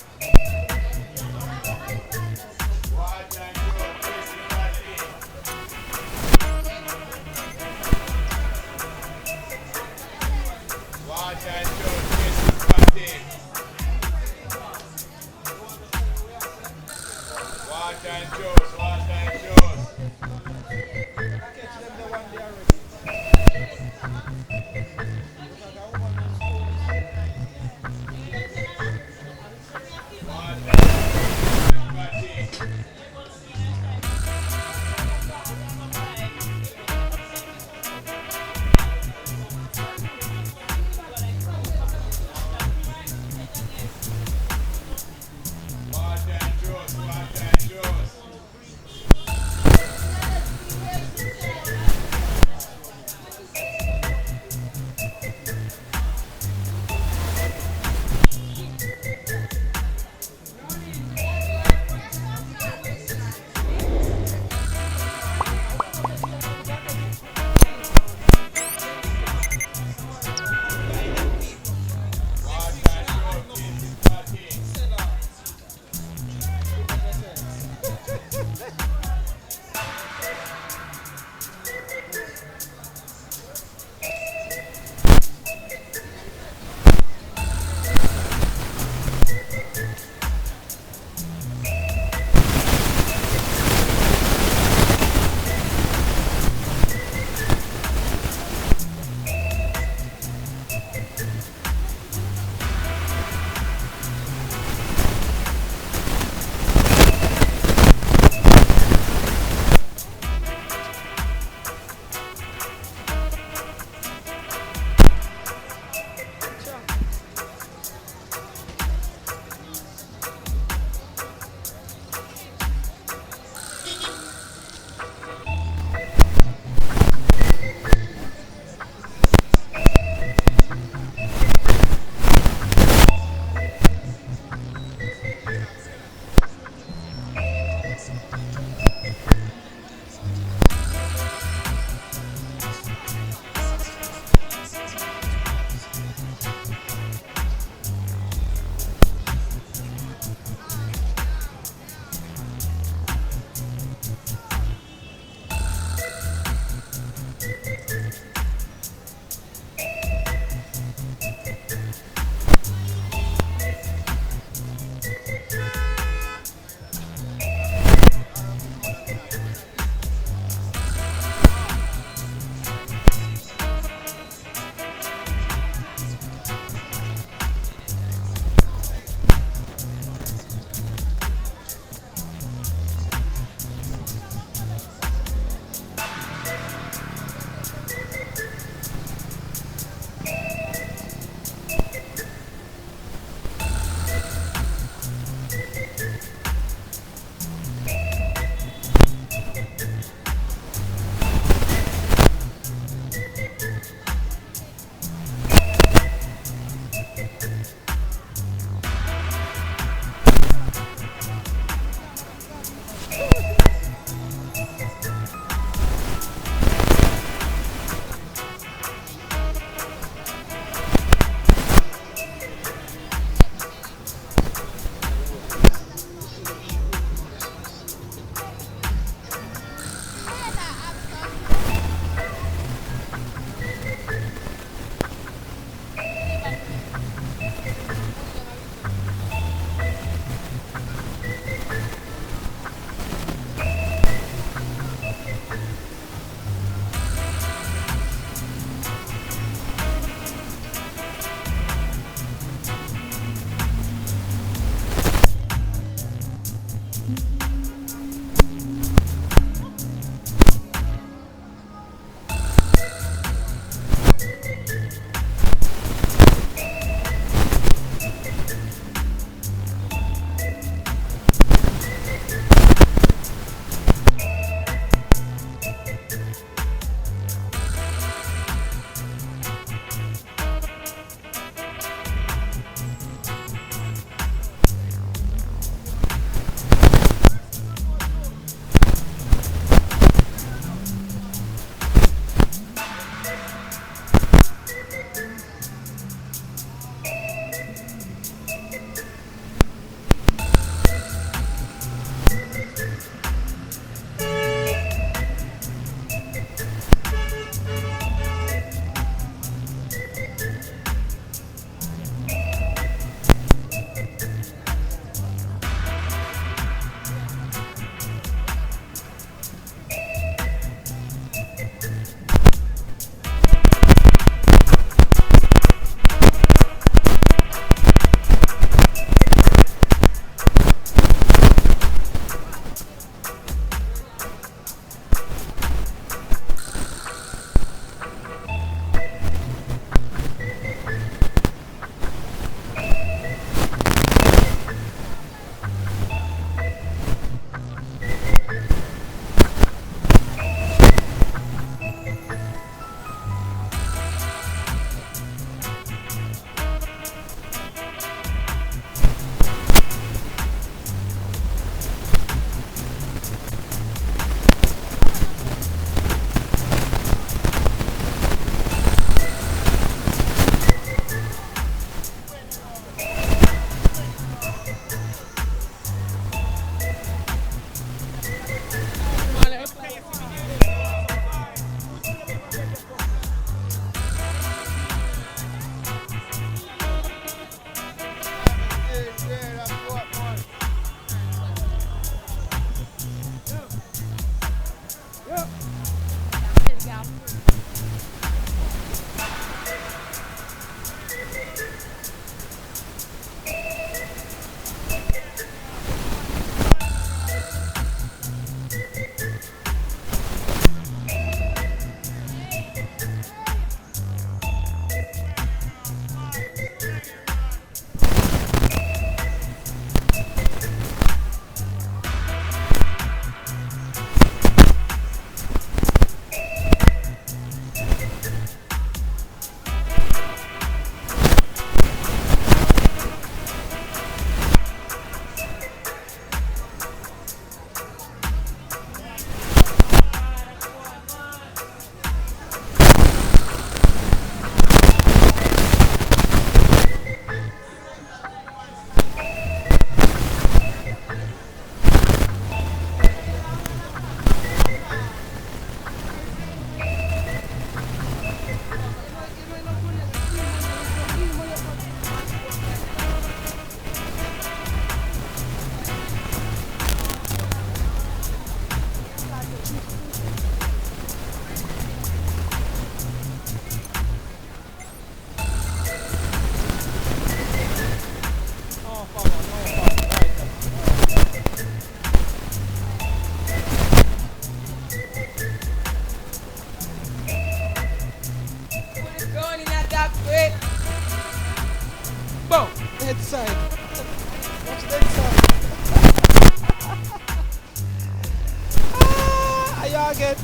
again.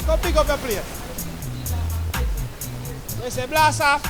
Come pick up your plate. They say blast off.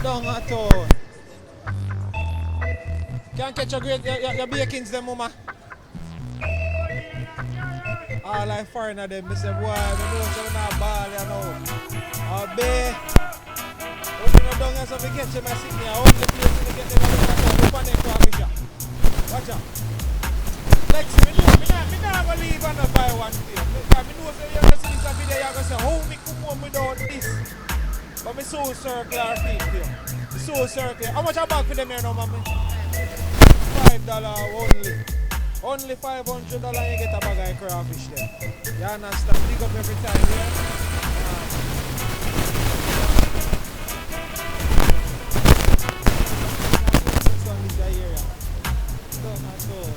Down at all. Can't catch a great your bakings them, mama. All like foreigner them, I say, boy, I know so not ball, you know. Oh, bae. Open the down here so we get you, my sitting here. Hold the place to get them on the coffee shop. Watch out. Next, me not going to leave and buy one thing. Because I know so you're going to see this video, you're going to say, how me come home without this? But me so circular thing here. So circular. How much I bag for them here now, mommy? $5 only. Only $500 you get a bag of crawfish there. You understand? Pick up every time here. This one is the area. Don't at all.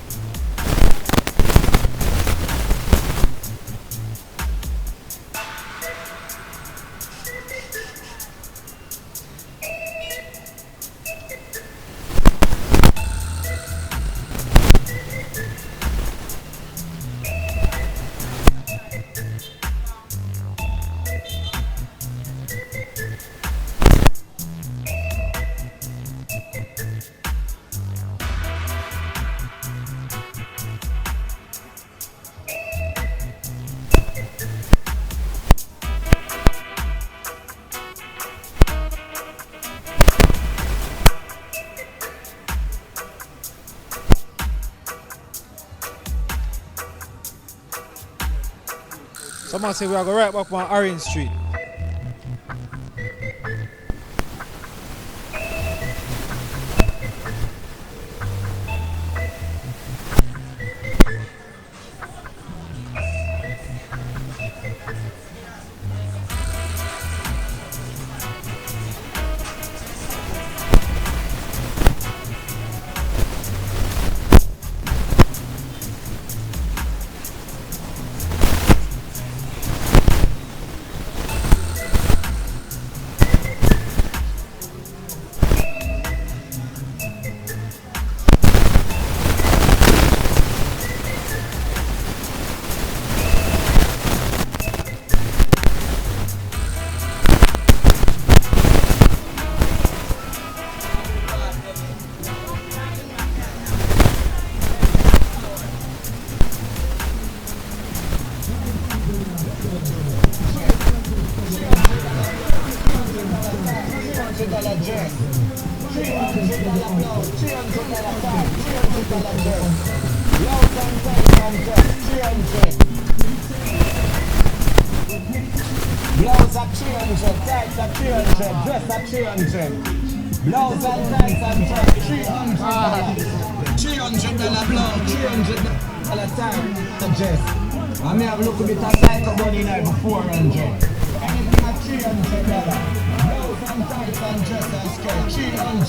Someone say we are going right back on Orange Street. $300 dress. $300 blouse, $300 tie, $300 dress. Blouse and tights and dress, 300. Blouse at 300, tights at 300, dress at 300. Blouse and tights and dress, $300. $300 blouse, $300 tights and dress. I may have looked a bit of psycho money now for 400. Anything at $300. Blouse and tights and dress and skirt, 300.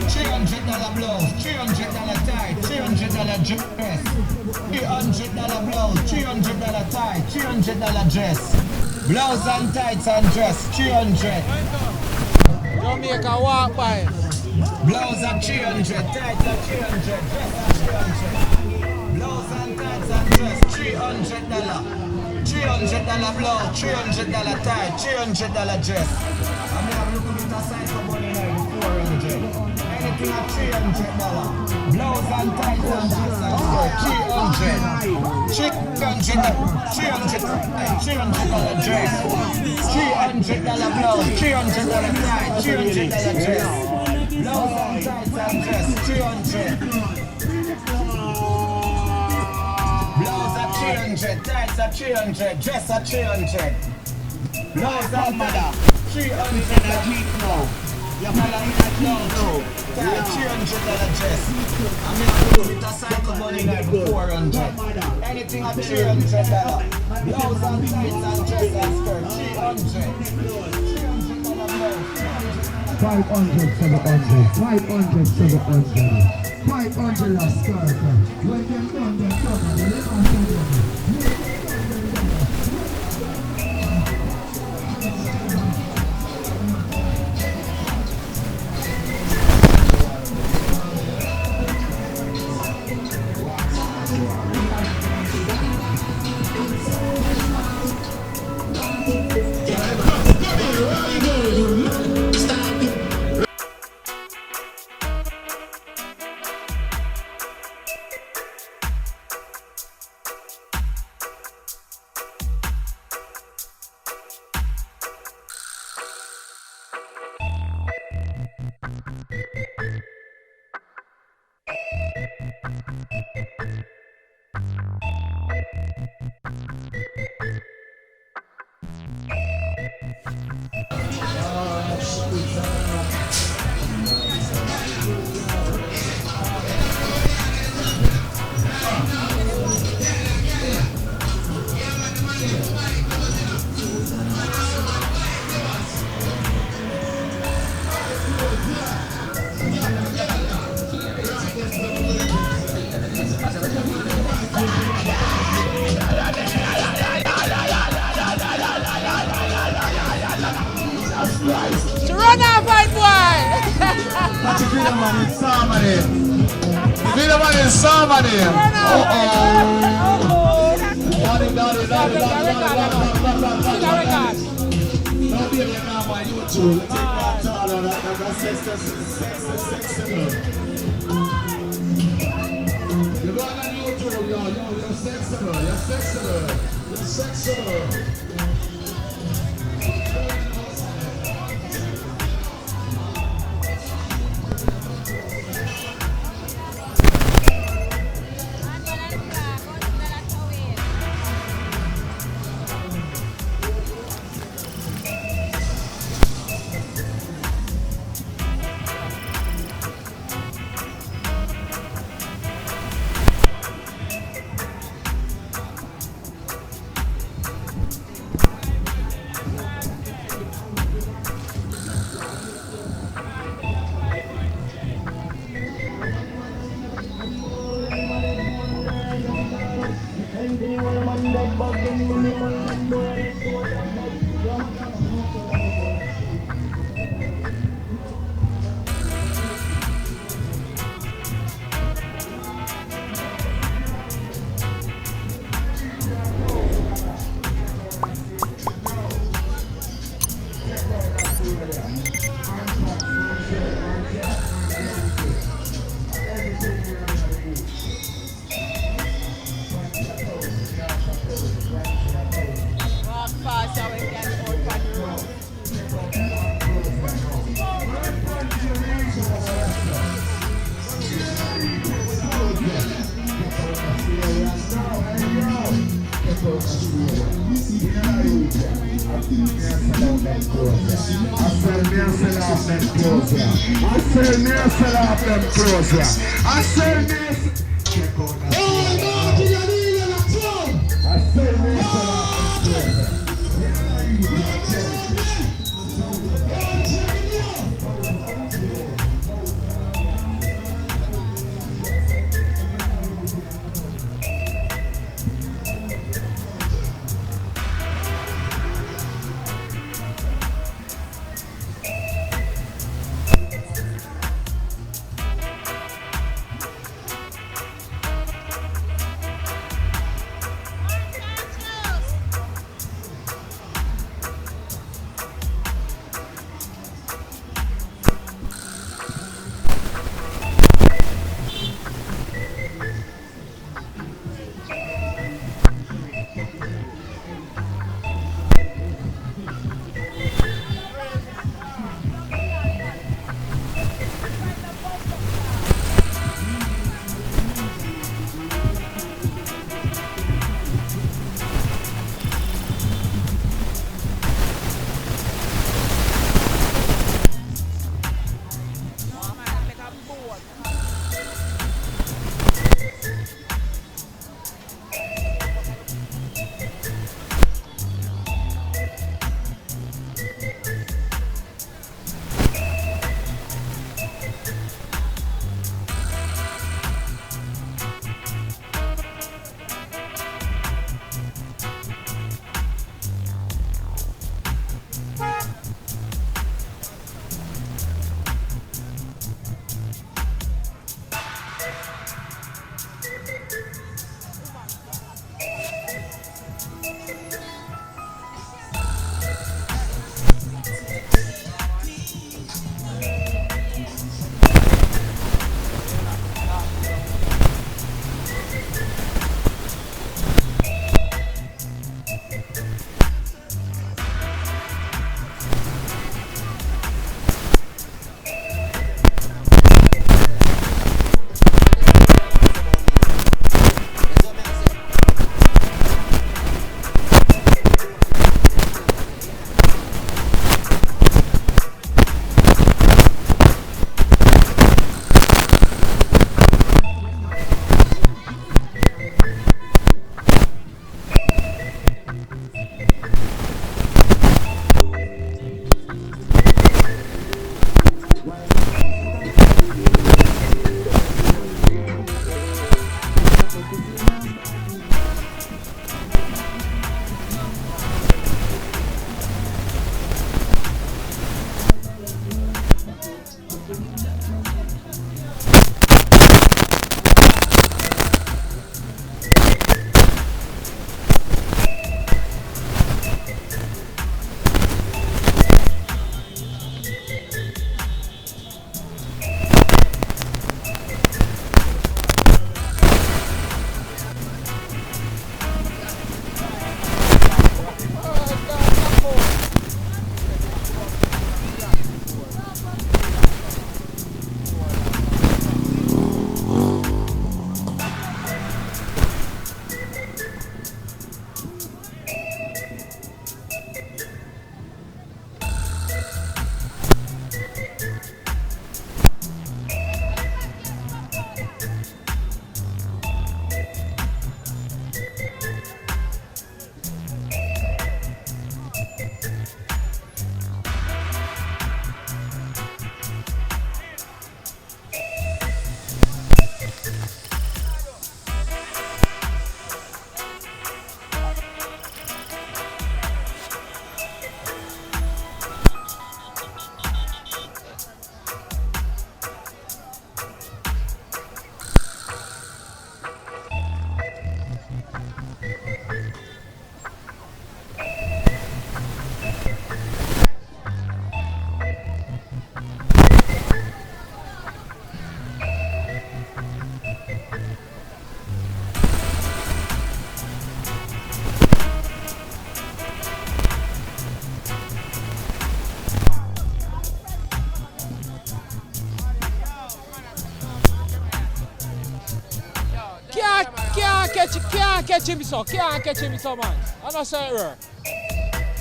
$300 blouse, $300 tie, $300 dress. $300 blouse, $300 tie, $300 dress. Blouse and tights and dress, 300. Jamaica walk by. Blouse at 300, tights at 300, dress at 300. Blouse and tights and dress, $300. $300 blouse, $300 tie, $300 dress. I may have looked a bit of size of money now, 400. Anything at $300. Blouse and tights and dress and skirt, $300. $300 dress. $300 blouse, $300 tie, $300 dress. Blouse and tights and dress, 300. Blouse at 300, tights at 300, dress at 300. Blouse and mother, 300 a week now. Your mother in a clown, tight, $300 dress. I mean, I do with a cycle money like 400. Anything at $300. Blouse and tights and dress and skirt, 300. $300 blouse. 500, 700, 500, 700, 500 a skirt. When them done, Run off, white boy! That's a good man in somebody. Good man in somebody. Don't be a man on YouTube. Take that taller. That's sexy. You're going on YouTube, you're sexy. You're sexy. Can't catch him so, man. I don't say it.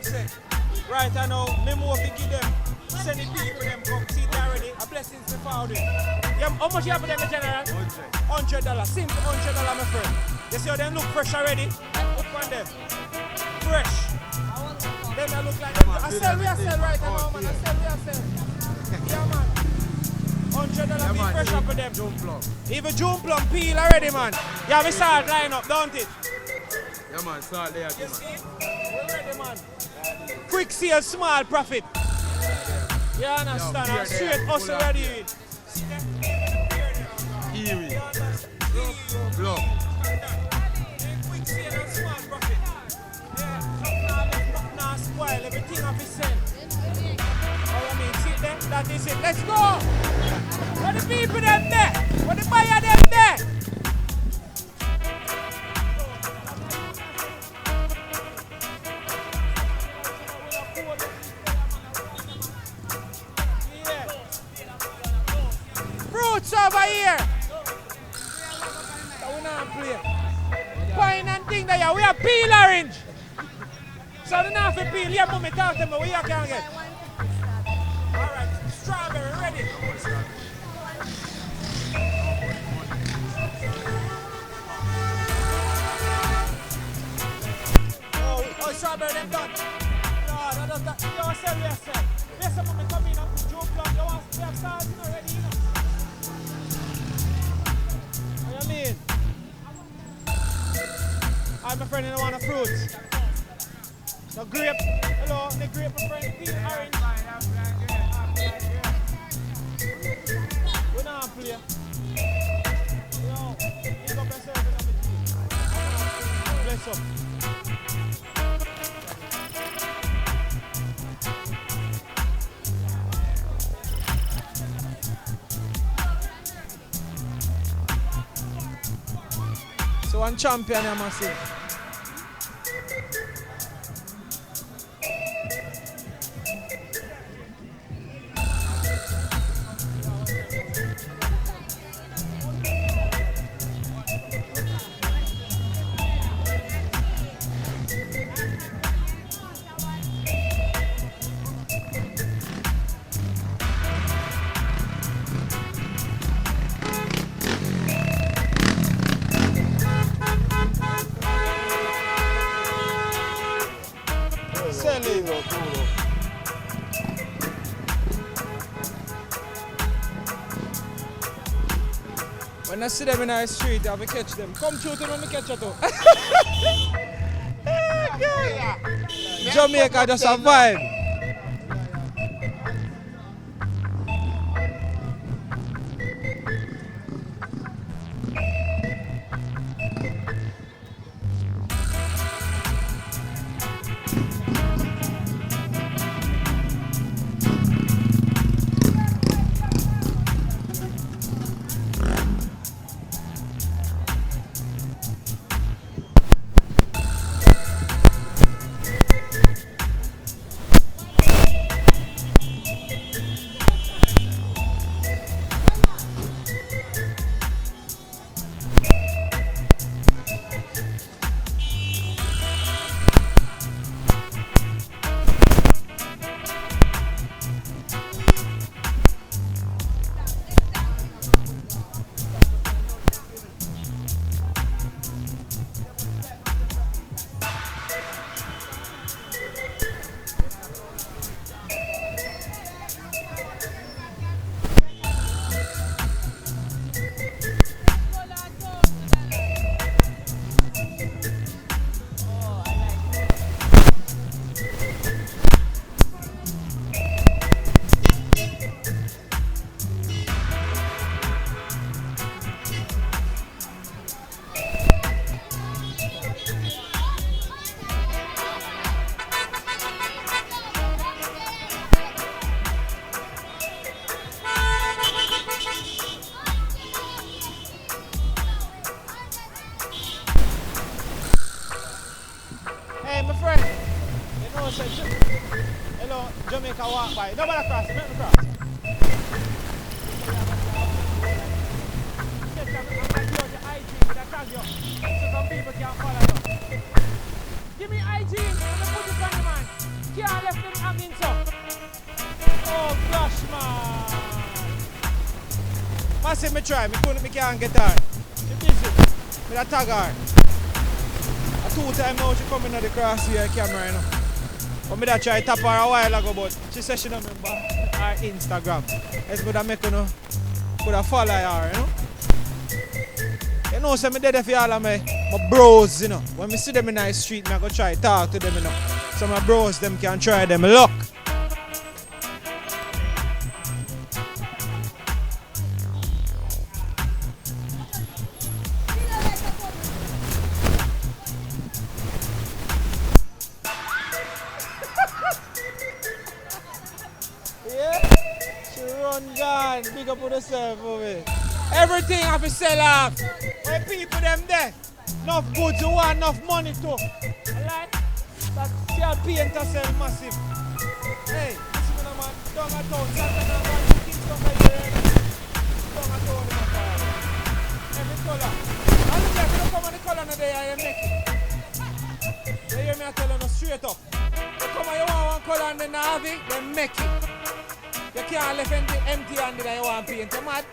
them say. Right I know, me more to give them. Send the people them come. See they already. A blessings to found it. Yeah, how much you have for them in general? $100. Simple $100, my friend. You see how them look fresh already? Look on them. Fresh. Them I look like them. I sell right now, man. I sell. Yeah, man. $100 be fresh up for them. Even June plum peel already, man. Yeah, we start line up, don't it? Yeah, man, start there. You see? We're ready, man. Quick sale, small profit. You understand? I'm straight hustle ready. Erie. Block. Quick sale and small profit. Yeah, nothing now spoil, everything of his sent. Oh, I mean, see them? That is it. Let's go! Where the people them there? Where the buyer them there? Fruits over here. So we not play. Pine and thing there, we have peel orange. So they not have to peel. Yeah, mommy, talk to me. What you can get? Alright, strawberry ready. Oh, strawberry them done. No, that's you want to sell yourself. Yes, mommy, come in and jump up. You want to have sauce already, you know. What you mean? Alright, my friend, you don't want a fruit. So grape, hello, the grape, my friend, peel orange. We don't play. Yo, pick up yourself in the tea. Bless up. So one champion, I must say. When I see them in the street, I will catch them. Come through to me, catch you too. Jamaica just a vibe. Hello, Jamaica walk by. Nobody cross, let me cross. Some people can't follow you. Give me hygiene. Put it on the man. Can't left them hanging so. Oh gosh, man. Massive, me try. Me can't get her. She busy. Me da tag her. A 2 times now she come in at the crosshair camera, you know. But me da try tap her a while ago, but she said she don't remember her Instagram. It's good to make her, could have follow her, you know. You know, so me dead for all of my bros, you know. When me see them in the street, I go try talk to them, you know. So my bros, them can try them luck. Big up on yourself over it. Everything have to sell off. When people them there, enough goods, you want enough money too. Alright? That sell paint and sell massive. Hey, listen to the man, down at town, Santa Ana, Kingston Jamaica. Down at town in the car. Every color. And look like you don't come on the color now there and you make it. You hear me I tell you straight up. You come and you want one color and then have it, then make it. You can't leave empty-handed and you want paint, you mad?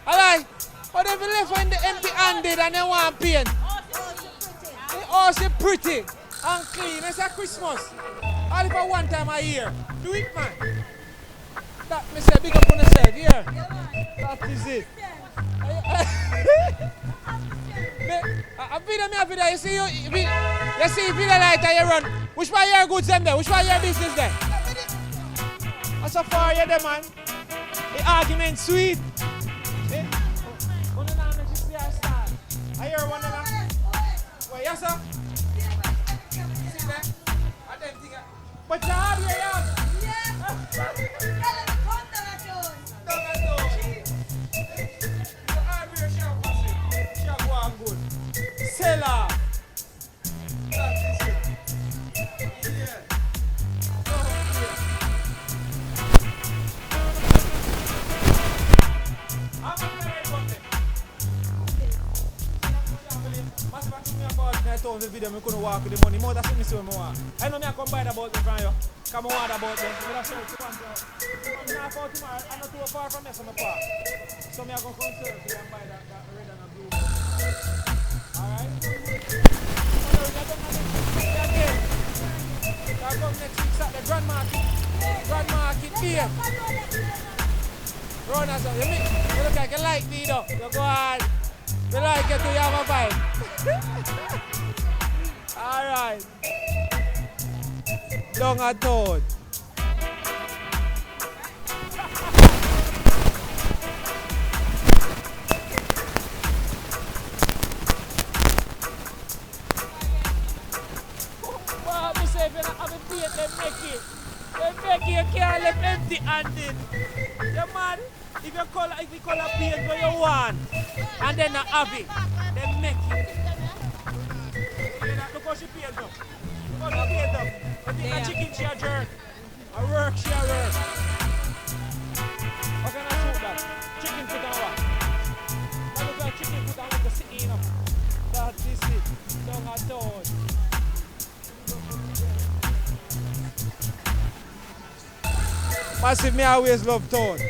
Alright? But if you leave empty-handed and you want paint, it's also pretty and clean. It's a Christmas. All for one time a year. Do it, man. That me say, big up on yourself, here. That is it. A video, you see video lighter you run. Which one your goods them there? Which one your business there? So far, you there, man. The argument sweet. I hear one of them. Well, yes, sir. See there? I don't think but you have your yard. Good. Seller. That is it. Yeah. I told the video I couldn't walk with the money. More that's what I want. I know I come buy the boat from you. Come on, the boat them. I'm not far tomorrow. I'm not too far from here, so I'm park. So I'm going to come serve you and buy that red and blue. Alright? I'll come next week Saturday, Grand Market here. Run us up. You look like you like me though. You go on. You like it, you have a vibe. Alright. Down a toad. Well, I say if you don't have a plate, they make it. They make it, you can't leave empty-handed. You man, if you color paint what you want, and then not have it, then make it. Look how she paint up. Look how she paint up. You think a chicken she a jerk. A work she a work. What kind of soup that? Chicken foot and what? Now look at chicken foot and what the sitting up. That is it. Down a toad. Massive, me always love toad.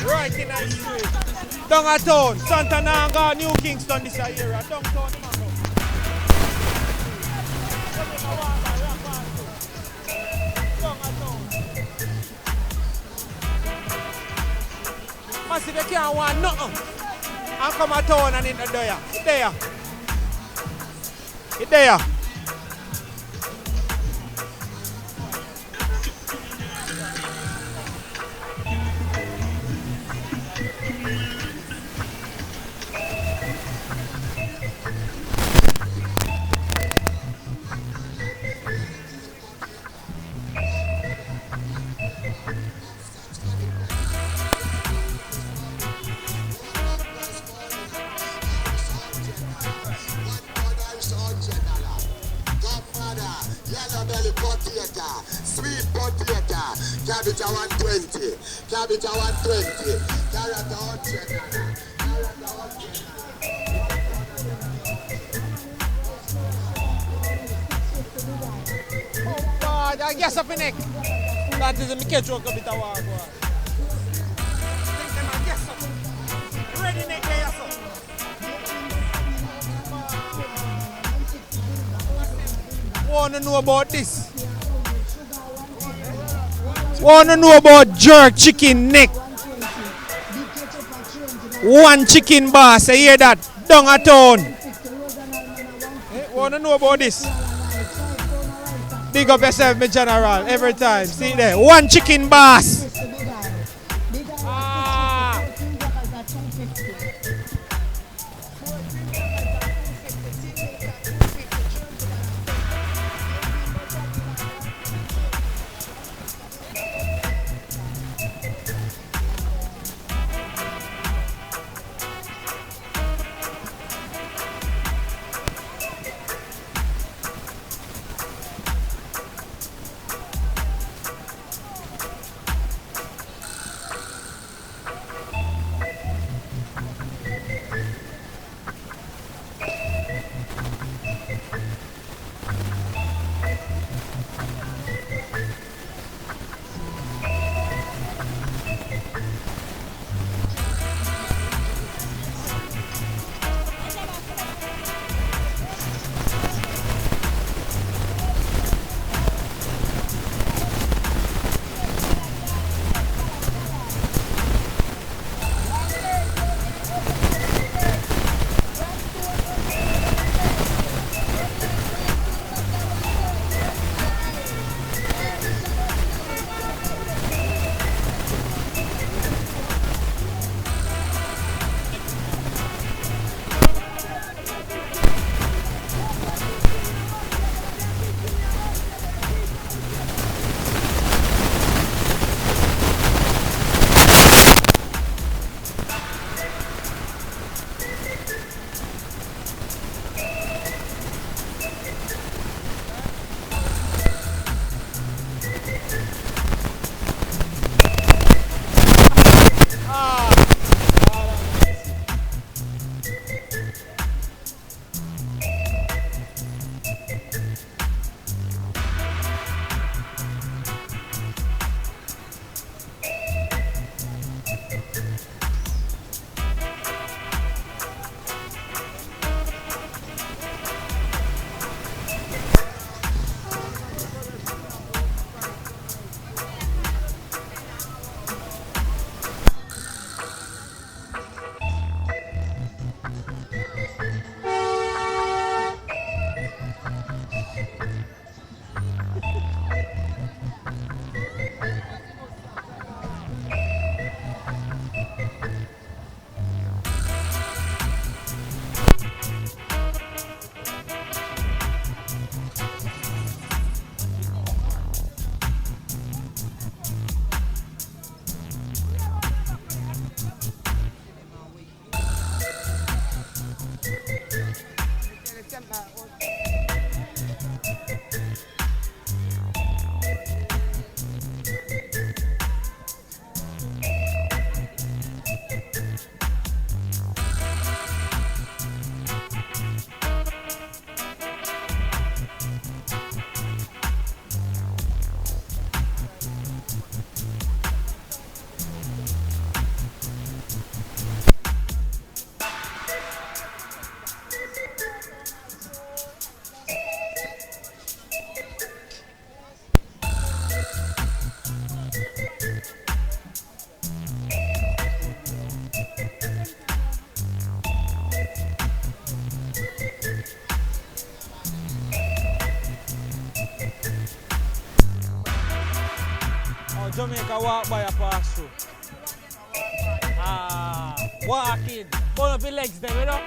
Right in the street. Down a town, Santa Ana, New Kingston, this area. Downtown, Massive, they can't want nothing. And come a town and in the there. It's there. It's there. cabbage 120, cabbage 120, carrot 100. I guess up in neck. That is a Mickey joke a bit of water. Ready neck there, so. Wanna know about this? Wanna know about jerk chicken neck? One chicken bar, say hear that? Down a town. Wanna know about this? Big up yourself, my general, every time. See there, one chicken bass. Jamaica walk by a pass through. Walking. Burn up your legs then, you know?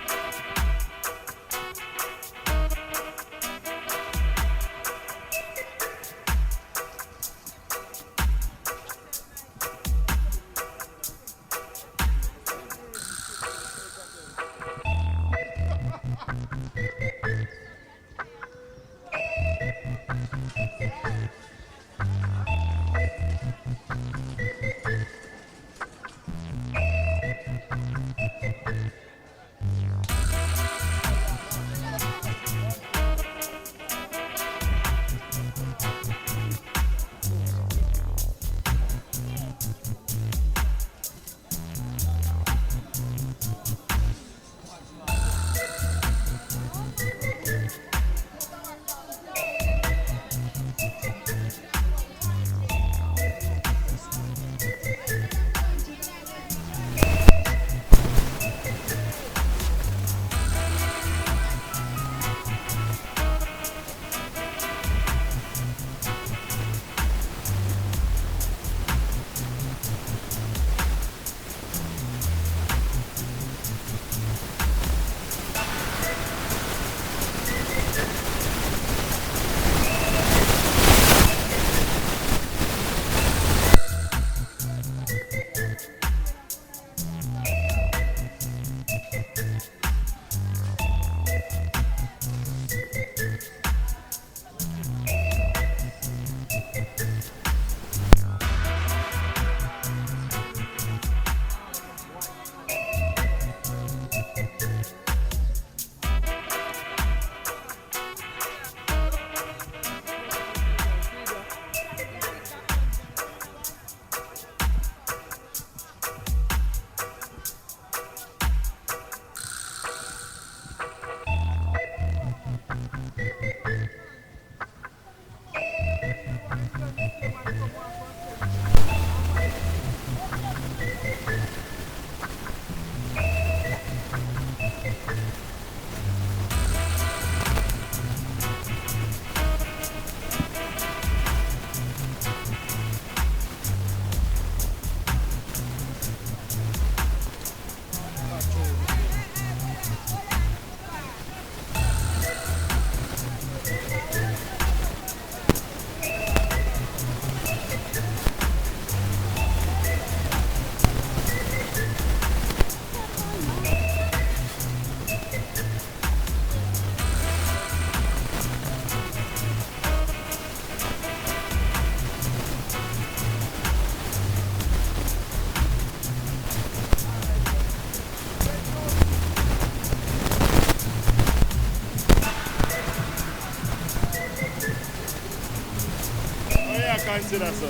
see that, sir.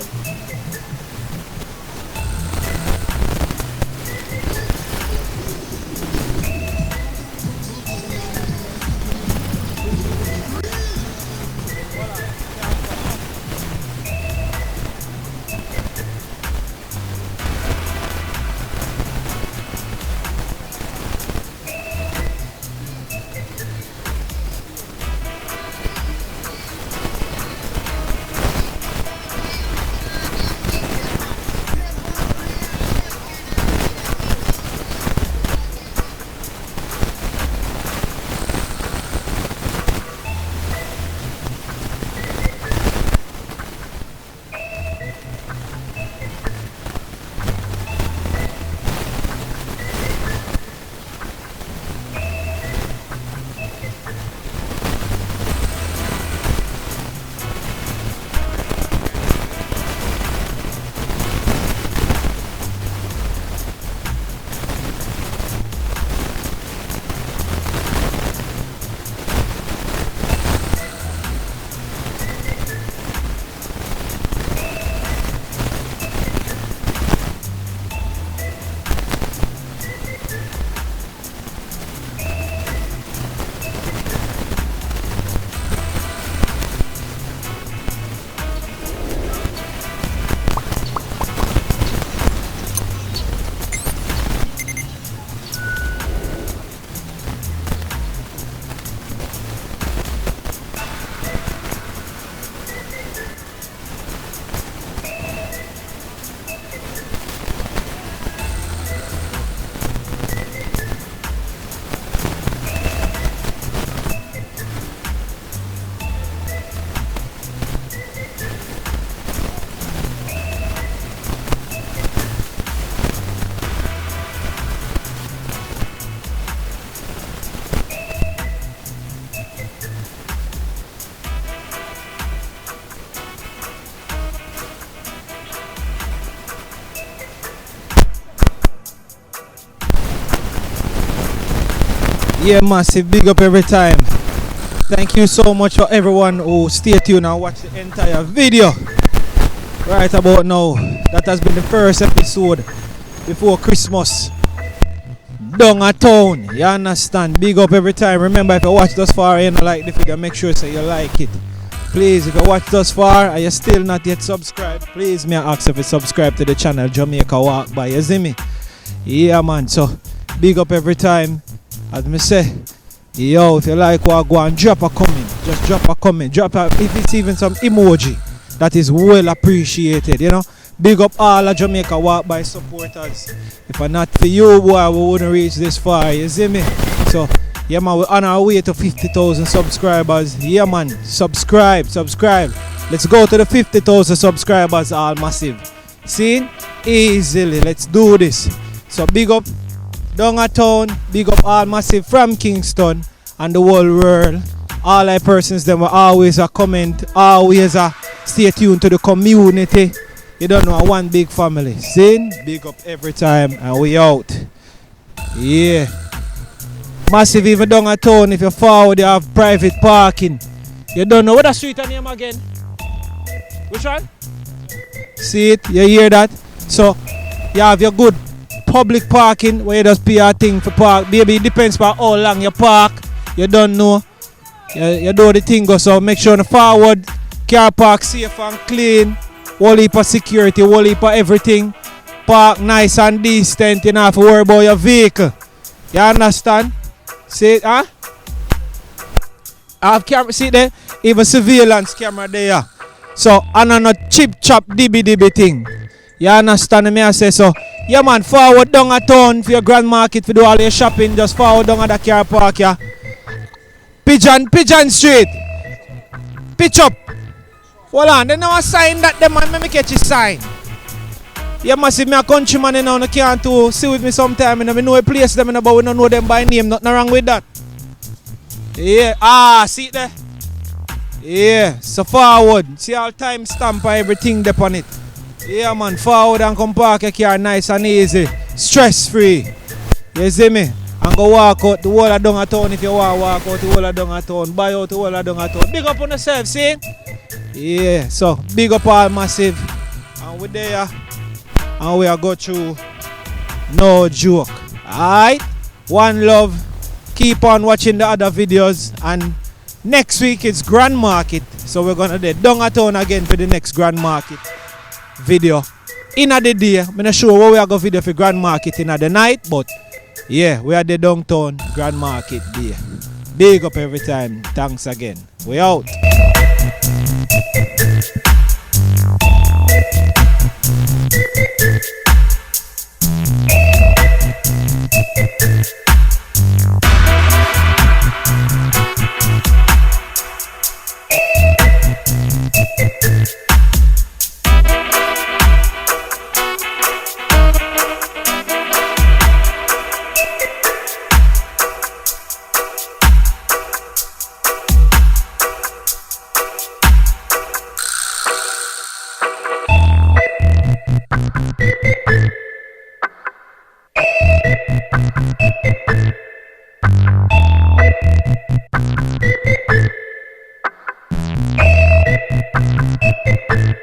Yeah, massive big up every time. Thank you so much for everyone who stay tuned and watch the entire video. Right about now, that has been the first episode before Christmas. Down a town, you understand? Big up every time. Remember, if you watch thus far and you like the video, make sure so you like it. Please, if you watch thus far and you're still not yet subscribed, please may I ask if you subscribe to the channel Jamaica Walk By. You see me? Yeah, man. So big up every time. As me say, yo, if you like what, go and drop a comment. Just drop a comment. If it's even some emoji, that is well appreciated, you know. Big up all of Jamaica Walk By supporters. If I'm not for you, boy, we wouldn't reach this far, you see me? So, yeah, man, we're on our way to 50,000 subscribers. Yeah, man, subscribe. Let's go to the 50,000 subscribers, all massive. See? Easily, let's do this. So, big up down a town, big up all massive from Kingston and the whole world. All our persons, them were always a comment, always a stay tuned to the community. You don't know, one big family. See? Big up every time and we out. Yeah. Massive even down a town, if you forward, you have private parking. You don't know what the street name again? Which one? See it? You hear that? So, you have your good public parking where you just pay a thing for park. Baby, it depends on how long you park. You don't know. You do the thing go, so make sure to forward. Car park safe and clean. Whole heap of security, whole heap of everything. Park nice and decent. You don't have to worry about your vehicle. You understand? See it, huh? I have camera, see there? Even surveillance camera there. So, I don't know chip chop dibby thing. You understand me? I say so. Yeah, man, forward down a town for your grand market for do all your shopping. Just forward down at the car park, yeah. Pigeon Street. Pitch up. Hold on, they know a sign that the man, let me catch a sign. You must see me a countryman, you know, you can't to see with me sometime, you know, we know a place them, you know, but we don't know them by name, nothing wrong with that. Yeah, see it there? Yeah, so forward. See all time stamp and everything there on it. Yeah, man, forward and come park your car nice and easy. Stress free. You see me? And go walk out the whole of down a town if you want to walk out the whole of down a town. Buy out the whole of down a town. Big up on yourself, see? Yeah, so big up all Massive. And we there. And we are go through no joke. Alright? One love. Keep on watching the other videos. And next week it's Grand Market. So we're gonna do downtown again for the next Grand Market video. In the day, I'm not sure where we are going to video for Grand Market in the night, but yeah, we are the downtown Grand Market day. Big up every time. Thanks again. We out.